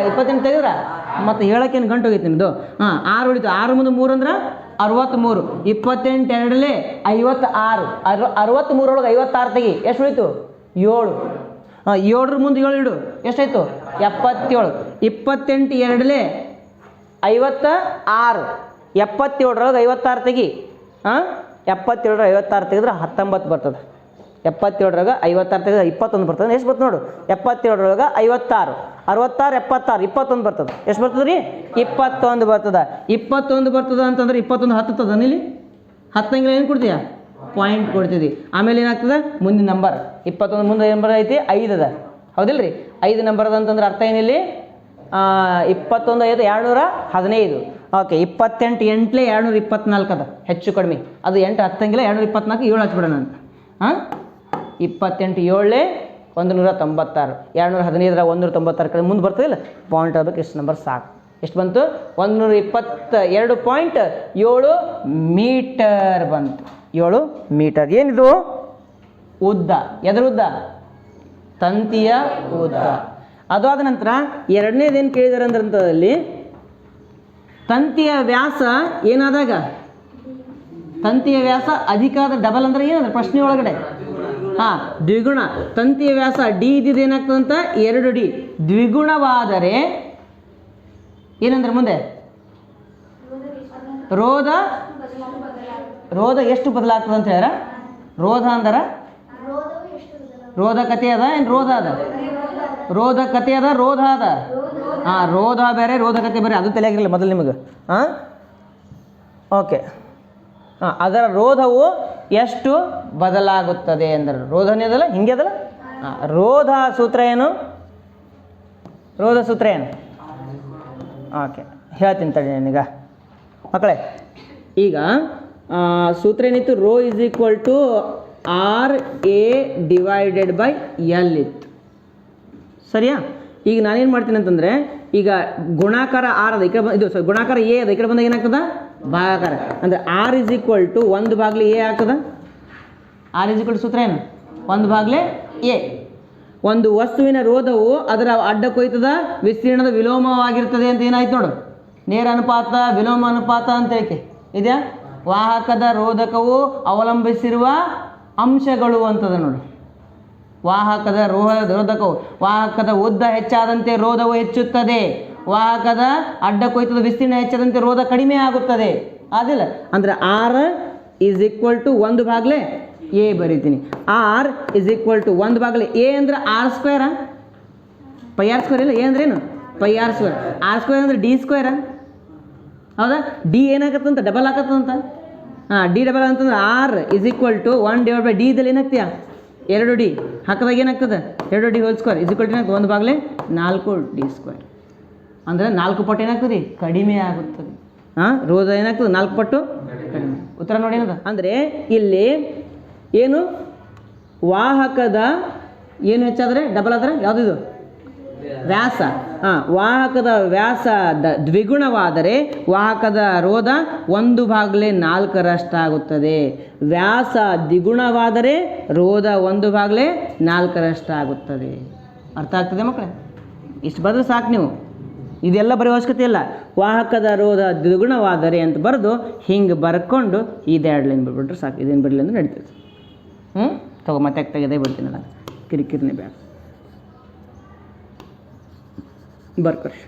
28 ತೆಗೆದ್ರ ಮತ್ತು ಹೇಳೋಕ್ಕೇನು ಗಂಟು ಹೋಗೈತೆ ನಿಮ್ಮದು? 6 ಉಳಿತು. 6 ಮುಂದೆ 3 ಅಂದ್ರೆ 63. 28 ಎರಡಲೇ 56. 63 ಒಳಗೆ 56 ತೆಗಿ. ಎಷ್ಟು ಉಳಿತು? 7. 7 ಮುಂದೆ 7 ಇಡು. ಎಷ್ಟಾಯಿತು? 77. 28 ಎರಡಲೇ 56. 77 56 ತೆಗಿ. 77 56 ತೆಗೆದ್ರೆ 19 ಬರ್ತದೆ. 77 56 ತೆಗೆದ್ರೆ 21 ಬರ್ತದೆ. ಎಷ್ಟು ಬರ್ತದೆ ನೋಡು? 77 56, 66, 76, 21 ಬರ್ತದೆ. ಎಷ್ಟು ಬರ್ತದೆ ರೀ? 21 ಬರ್ತದೆ. 21 ಬರ್ತದೆ ಅಂತಂದ್ರೆ 21 ಹತ್ತದ ಇಲ್ಲಿ ಹತ್ತಂಗಿಲ್ಲ. ಏನು ಕೊಡ್ತೀಯ? ಪಾಯಿಂಟ್ ಕೊಡ್ತಿದ್ದಿ. ಆಮೇಲೆ ಏನಾಗ್ತದೆ? ಮುಂದಿನ ನಂಬರ್ 21 ಮುಂದೆ ಏನು ನಂಬರ್ ಐತಿ? 5 ಅದ. ಹೌದಿಲ್ಲ ರೀ? 5 ನಂಬರ್ ಅದ ಅಂತಂದ್ರೆ ಅರ್ಥ ಏನಿಲ್ಲಿ? 21 5 215. ಓಕೆ. 28 8 224 ಅದ, ಹೆಚ್ಚು ಕಡಿಮೆ. ಅದು 8 ಹತ್ತಂಗಿಲ್ಲ. 224 7 ಹಚ್ಬಿಡೋಣ ಅಂತ. 28 7 196. 215 196 ಕಡೆ ಮುಂದೆ ಬರ್ತದಿಲ್ಲ, ಪಾಯಿಂಟ್ ಆಗ್ಬೇಕು. ಎಷ್ಟು ನಂಬರ್ ಸಾಕು. ಎಷ್ಟು ಬಂತು? 122.7 ಮೀಟರ್ ಬಂತು. 7 ಮೀಟರ್. ಏನಿದು? ಉದ್ದ. ಎದರ ಉದ್ದ? ತಂತಿಯ ಉದ್ದ. ಅದಾದ ನಂತರ ಎರಡನೇದೇನು ಕೇಳಿದಾರೆ ಅಂದ್ರಲ್ಲಿ, ತಂತಿಯ ವ್ಯಾಸ ಏನಾದಾಗ? ತಂತಿಯ ವ್ಯಾಸ ಅಧಿಕ ಆದ ಡಬಲ್ ಅಂದ್ರೆ ಏನಂದ್ರೆ ಪ್ರಶ್ನೆ ಒಳಗಡೆ ದ್ವಿಗುಣ. ತಂತಿಯ ವ್ಯಾಸ ಡಿ ಇದ್ದಿದ್ದು ಏನಾಗ್ತದಂತ? 2D. ದ್ವಿಗುಣವಾದರೆ ಏನಂದ್ರೆ ಮುಂದೆ ರೋಧ ಎಷ್ಟು ಬದಲಾಗ್ತದೆ ಅಂತ ಹೇಳ್ಯಾರ? ರೋಧ ಅಂದ್ರೆ ರೋಧಕತೆ ಅದ ಏನು ರೋಧ ಅದ? ರೋಧಕತೆ ಅದ, ರೋಧ ಅದ. ರೋಧ ಬೇರೆ, ರೋಧಕತೆ ಬೇರೆ. ಅದು ತಲೆಯಾಗಿರಲಿಲ್ಲ ಮೊದಲು ನಿಮಗೆ. ಓಕೆ. ಅದರ ರೋಧವು ಎಷ್ಟು ಬದಲಾಗುತ್ತದೆ ಅಂದ್ರೆ ರೋಧನೇ ಅದಲ್ಲ, ಹಿಂಗೆ ಅದಲ್ಲ. ರೋಧ ಸೂತ್ರ ಏನು? ರೋಧ ಸೂತ್ರ ಏನು? ಓಕೆ, ಹೇಳ್ತೀನಿ ತಡಿ ನನಗ ಮಕ್ಕಳೇ. ಈಗ ಸೂತ್ರ ಏನಿತ್ತು? Rho is equal to RA/L ಇತ್ತು. ಸರಿಯಾ? ಈಗ ನಾನೇನು ಮಾಡ್ತೀನಿ ಅಂತಂದರೆ, ಈಗ ಗುಣಾಕಾರ R ಅದ, ಈ ಕಡೆ ಇದು ಗುಣಾಕಾರ A ಅದ, ಈ ಕಡೆ ಬಂದಾಗ ಏನಾಗ್ತದ? ಭಾಗಾಕಾರ. ಅಂದರೆ R is equal to 1/A ಆಗ್ತದ. R ಇಸ್ ಈಕ್ವಲ್ ಟು ಸೂತ್ರ ಏನು? 1/A. ಒಂದು ವಸ್ತುವಿನ ರೋಧವು ಅದರ ಅಡ್ಡಕ್ಕೆ ಹೋಯ್ತದ ವಿಸ್ತೀರ್ಣದ ವಿಲೋಮವಾಗಿರ್ತದೆ ಅಂತ ಏನಾಯ್ತು ನೋಡು. ನೇರ ಅನುಪಾತ, ವಿಲೋಮ ಅನುಪಾತ ಅಂತ ಹೇಳಿ ಇದೆಯಾ? ವಾಹಕದ ರೋಧಕವು ಅವಲಂಬಿಸಿರುವ ಅಂಶಗಳು ಅಂತದ ನೋಡು. ವಾಹಕದ ರೋಧಕವು, ವಾಹಕದ ಉದ್ದ ಹೆಚ್ಚಾದಂತೆ ರೋಧವು ಹೆಚ್ಚುತ್ತದೆ. ವಾಹಕದ ಅಡ್ಡಕೊಯ್ತದ ವಿಸ್ತೀರ್ಣ ಹೆಚ್ಚಾದಂತೆ ರೋಧ ಕಡಿಮೆ ಆಗುತ್ತದೆ. ಆದಿಲ್ಲ? ಅಂದರೆ R is equal to 1/A ಬರೀತೀನಿ. R is equal to 1/A ಅಂದ್ರೆ R². πr² ಇಲ್ಲ. A ಅಂದ್ರೆ ಏನು? πr². R² ಅಂದ್ರೆ D². ಹೌದಾ? ಡಿ ಏನಾಗತ್ತಂತ? ಡಬಲ್ ಆಗತ್ತಂತ. ಡಿ ಡಬಲ್ ಅಂತಂದ್ರೆ R is equal to 1/D ಇದ್ದಲ್ಲಿ ಏನಾಗ್ತೀಯ? 2D ಹಾಕಿದಾಗ ಏನಾಗ್ತದೆ? 2D² is equal to 1/4D². ಅಂದರೆ 4 ಪಟ್ಟು ಏನಾಗ್ತದೆ? ಕಡಿಮೆ ಆಗುತ್ತದೆ. ರೋಧ ಏನಾಗ್ತದೆ? 4 ಪಟ್ಟು ಕಡಿಮೆ. ಉತ್ತರ ನೋಡಿ ಏನದ ಅಂದರೆ ಇಲ್ಲಿ ಏನು? ವಾಹಕದ ಏನು ಹೆಚ್ಚಾದರೆ ಡಬಲ್ ಆದರೆ ಯಾವುದಿದು? ವ್ಯಾಸ. ವಾಹಕದ ವ್ಯಾಸ ದ್ವಿಗುಣವಾದರೆ ವಾಹಕದ ರೋಧ 1/4ರಷ್ಟಾಗುತ್ತದೆ. ವ್ಯಾಸ ದ್ವಿಗುಣವಾದರೆ ರೋಧ 1/4ರಷ್ಟಾಗುತ್ತದೆ. ಅರ್ಥ ಆಗ್ತದೆ ಮಕ್ಕಳೇ? ಇಷ್ಟು ಬರೆದ್ರೆ ಸಾಕು ನೀವು. ಇದೆಲ್ಲ ಬರೀ ಅವಶ್ಯಕತೆ ಇಲ್ಲ. ವಾಹಕದ ರೋಧ ದ್ವಿಗುಣವಾದರೆ ಅಂತ ಬರೆದು ಹಿಂಗೆ ಬರ್ಕೊಂಡು ಇದೆರಡು ಲೈನ್ ಬಿಟ್ಬಿಟ್ರೆ ಸಾಕು. ಇದೇನು ಬರಲಿ ಅಂದ್ರೆ ನಡೀತದೆ. ತಗೋ ಮತ್ತೆ ತೆಗೆದೇ ಬಿಡ್ತೀನಿ ನಾನು. ಕಿರಿಕಿರಿನೇ ಬೇಡ. ಬರ್ಕೊರಿ.